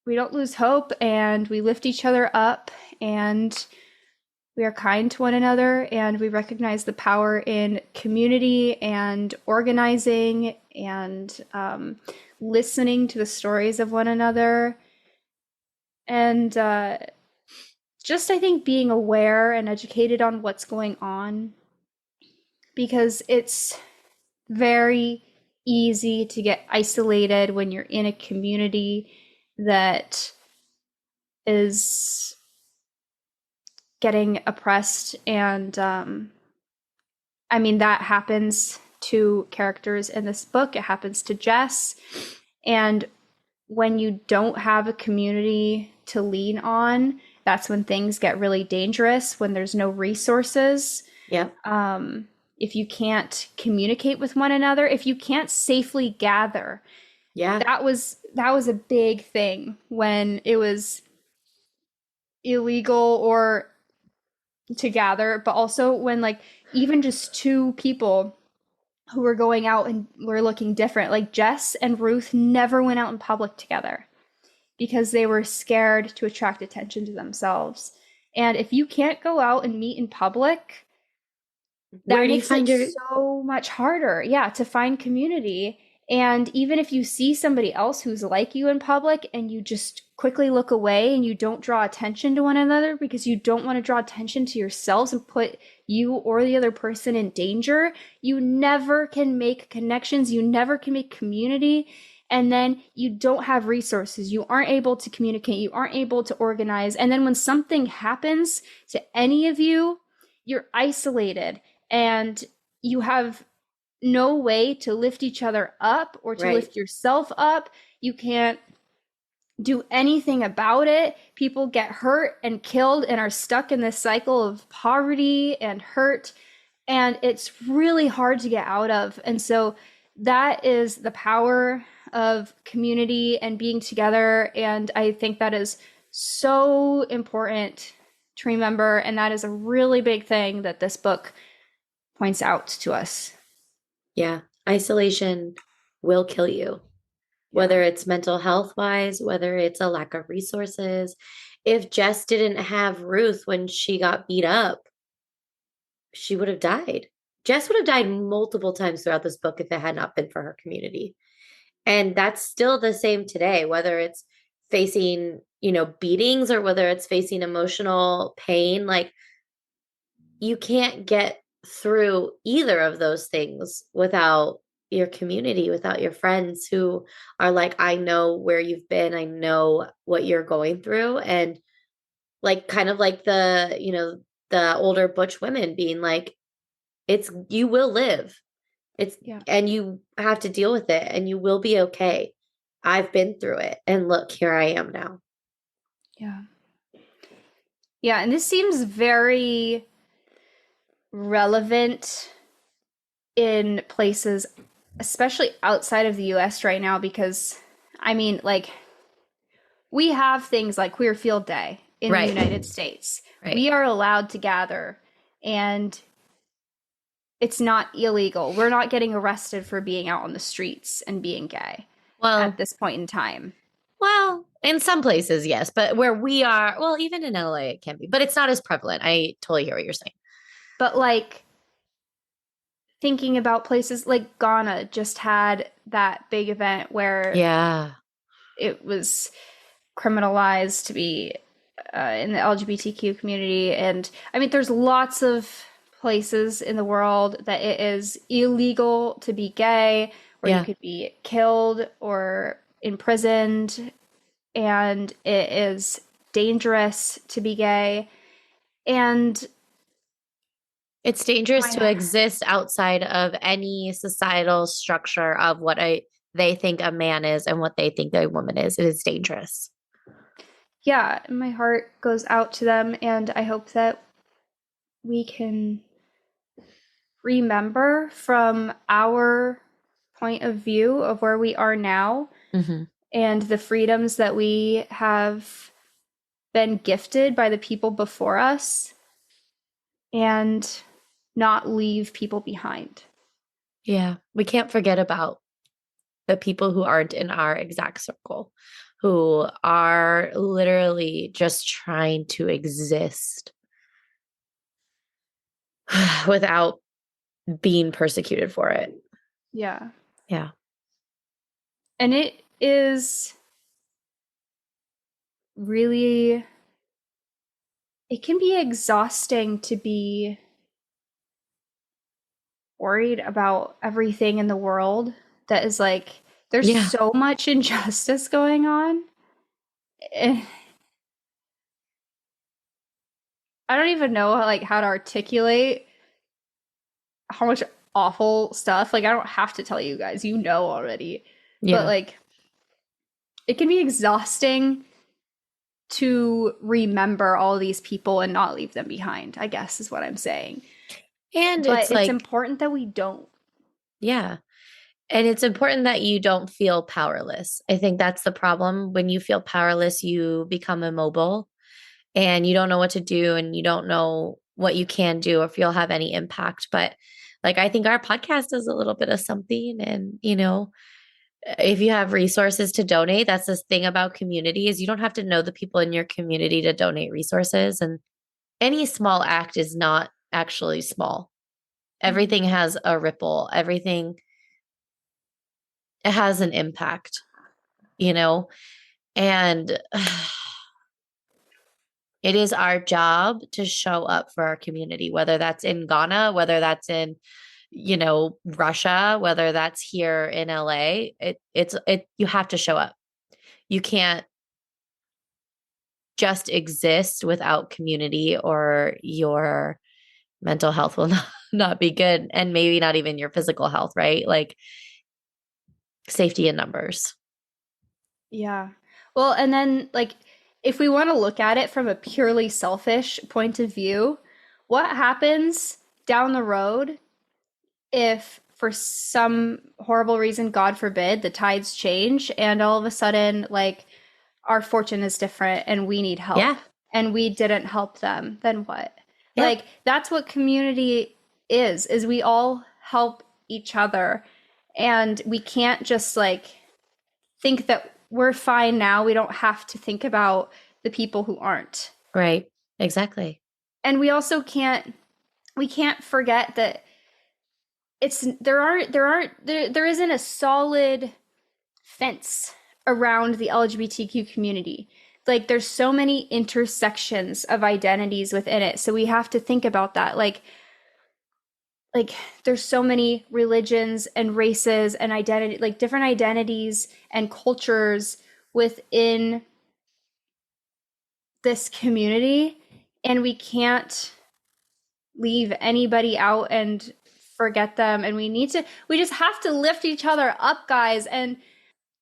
Speaker 3: we don't lose hope and we lift each other up and we are kind to one another and we recognize the power in community and organizing and listening to the stories of one another. And just, I think, being aware and educated on what's going on, because it's very easy to get isolated when you're in a community that is getting oppressed. And I mean, that happens to characters in this book. It happens to Jess. And when you don't have a community to lean on, that's when things get really dangerous, when there's no resources.
Speaker 1: Yeah.
Speaker 3: If you can't communicate with one another, if you can't safely gather.
Speaker 1: Yeah.
Speaker 3: That was a big thing when it was illegal or to gather, but also when like even just two people who were going out and were looking different, like Jess and Ruth never went out in public together because they were scared to attract attention to themselves. And if you can't go out and meet in public, that makes it so much harder, to find community. And even if you see somebody else who's like you in public and you just quickly look away and you don't draw attention to one another because you don't want to draw attention to yourselves and put you or the other person in danger, you never can make connections, you never can make community. And then you don't have resources, you aren't able to communicate, you aren't able to organize. And then when something happens to any of you, you're isolated and you have no way to lift each other up or to lift yourself up. You can't do anything about it. People get hurt and killed and are stuck in this cycle of poverty and hurt. And it's really hard to get out of. And so that is the power of community and being together. And I think that is so important to remember. And that is a really big thing that this book points out to us.
Speaker 1: Yeah. Isolation will kill you, whether it's mental health wise, whether it's a lack of resources. If Jess didn't have Ruth when she got beat up, she would have died. Jess would have died multiple times throughout this book if it had not been for her community. And that's still the same today, whether it's facing, beatings or whether it's facing emotional pain. Like, you can't get through either of those things without your community, without your friends who are like, I know where you've been, I know what you're going through. And like, kind of like the older butch women being like, you will live. And you have to deal with it and you will be okay. I've been through it and look, here I am now.
Speaker 3: Yeah. And this seems very relevant in places, especially outside of the US right now, because I mean, like, we have things like Queer Field Day in the United States. We are allowed to gather and it's not illegal. We're not getting arrested for being out on the streets and being gay at this point in time.
Speaker 1: Well, In some places, yes, but where we are, well, even in LA, it can be, but it's not as prevalent. I totally hear what you're saying.
Speaker 3: But like thinking about places like Ghana just had that big event where
Speaker 1: Yeah.
Speaker 3: it was criminalized to be in the LGBTQ community. And I mean, there's lots of places in the world that it is illegal to be gay, where you
Speaker 1: Yeah.
Speaker 3: could be killed or imprisoned, and it is dangerous to be gay. And
Speaker 1: It's dangerous to
Speaker 3: my,
Speaker 1: exist outside of any societal structure of they think a man is and what they think a woman is. It is dangerous.
Speaker 3: yeah, my heart goes out to them, and I hope that we can remember from our point of view of where we are now
Speaker 1: Hmm.
Speaker 3: and the freedoms that we have been gifted by the people before us and not leave people behind.
Speaker 1: Yeah. We can't forget about the people who aren't in our exact circle, who are literally just trying to exist without being persecuted for it.
Speaker 3: Yeah.
Speaker 1: Yeah.
Speaker 3: And it is really, it can be exhausting to be worried about everything in the world that is like, there's
Speaker 1: Yeah.
Speaker 3: so much injustice going on. Eh, I don't even know like how to articulate how much awful stuff. Like I don't have to tell you guys, you know already. But
Speaker 1: Yeah.
Speaker 3: like it can be exhausting to remember all these people and not leave them behind, I guess is what I'm saying.
Speaker 1: And
Speaker 3: But
Speaker 1: it's
Speaker 3: it's
Speaker 1: like,
Speaker 3: important that we don't.
Speaker 1: yeah. And it's important that you don't feel powerless. I think that's the problem. When you feel powerless, you become immobile and you don't know what to do and you don't know what you can do or if you'll have any impact. But like, I think our podcast is a little bit of something. And, if you have resources to donate, that's this thing about community is you don't have to know the people in your community to donate resources. And any small act is not actually small.
Speaker 3: Mhm.
Speaker 1: Everything has a ripple. Everything it has an impact, you know? And it is our job to show up for our community, whether that's in Ghana, whether that's in, Russia, whether that's here in LA. You have to show up. You can't just exist without community or your mental health will not be good and maybe not even your physical health, right? Like safety in numbers.
Speaker 3: Yeah. Well, and then like if we want to look at it from a purely selfish point of view, what happens down the road if for some horrible reason, God forbid, the tides change and all of a sudden like our fortune is different and we need help
Speaker 1: Yeah.
Speaker 3: and we didn't help them, then what?
Speaker 1: Yeah.
Speaker 3: Like that's what community is we all help each other and we can't just like think that we're fine now. We don't have to think about the people who aren't.
Speaker 1: Right. Exactly.
Speaker 3: And we also can't forget that there isn't a solid fence around the LGBTQ community. Like there's so many intersections of identities within it. So we have to think about that. Like there's so many religions and races and identity, like different identities and cultures within this community, and we can't leave anybody out and forget them. And we just have to lift each other up, guys. And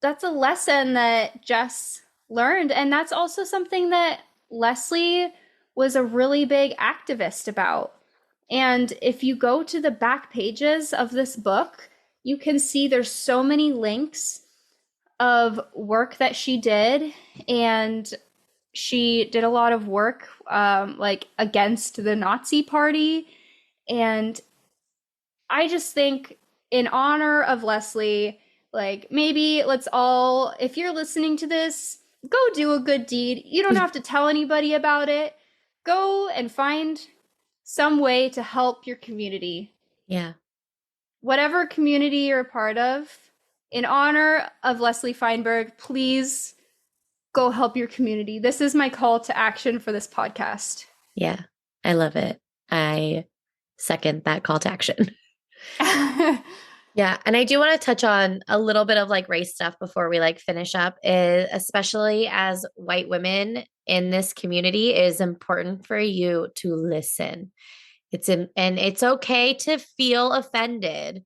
Speaker 3: that's a lesson that Jess learned. And that's also something that Leslie was a really big activist about. And if you go to the back pages of this book, you can see there's so many links of work that she did. And she did a lot of work like against the Nazi party. And I just think in honor of Leslie, like maybe let's all, if you're listening to this go do a good deed. You don't have to tell anybody about it. Go and find some way to help your community.
Speaker 1: Yeah.
Speaker 3: Whatever community you're a part of, in honor of Leslie Feinberg, please go help your community. This is my call to action for this podcast.
Speaker 1: Yeah. I love it. I second that call to action. Yeah. And I do want to touch on a little bit of like race stuff before we like finish up, is especially as white women in this community, it is important for you to listen. And it's okay to feel offended.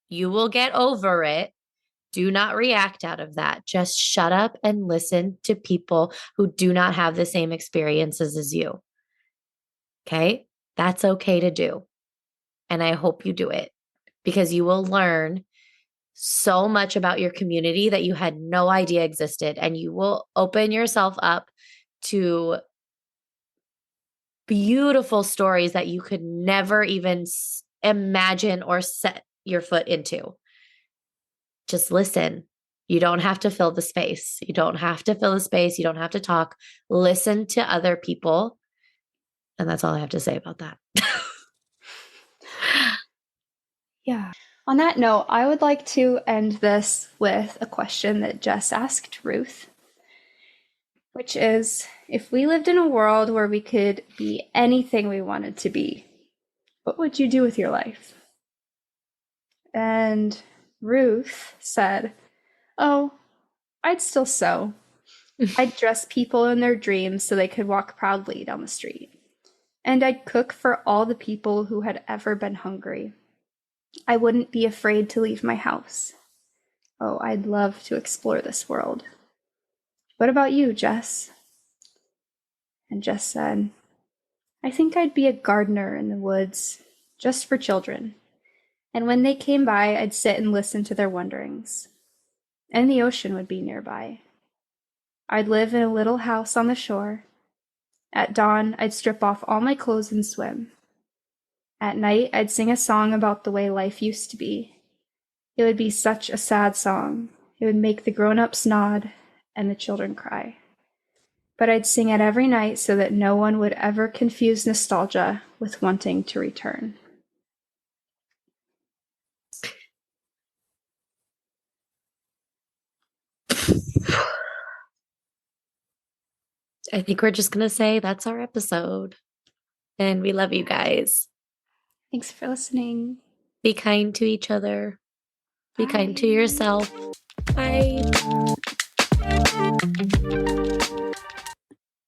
Speaker 1: You will get over it. Do not react out of that. Just shut up and listen to people who do not have the same experiences as you. Okay? That's okay to do. And I hope you do it, because you will learn so much about your community that you had no idea existed. And you will open yourself up to beautiful stories that you could never even imagine or set your foot into. Just listen. You don't have to fill the space. You don't have to fill the space. You don't have to talk. Listen to other people. And that's all I have to say about that.
Speaker 3: Yeah. On that note, I would like to end this with a question that Jess asked Ruth, which is, if we lived in a world where we could be anything we wanted to be, what would you do with your life? And Ruth said, oh, I'd still sew. I'd dress people in their dreams so they could walk proudly down the street. And I'd cook for all the people who had ever been hungry. I wouldn't be afraid to leave my house. Oh, I'd love to explore this world. What about you, Jess? And Jess said, I think I'd be a gardener in the woods, just for children. And when they came by, I'd sit and listen to their wonderings. And the ocean would be nearby. I'd live in a little house on the shore. At dawn, I'd strip off all my clothes and swim. At night, I'd sing a song about the way life used to be. It would be such a sad song. It would make the grown-ups nod and the children cry. But I'd sing it every night so that no one would ever confuse nostalgia with wanting to return.
Speaker 1: I think we're just going to say that's our episode. And we love you guys.
Speaker 3: Thanks for listening.
Speaker 1: Be kind to each other. Be
Speaker 3: Bye.
Speaker 1: kind to yourself. Bye.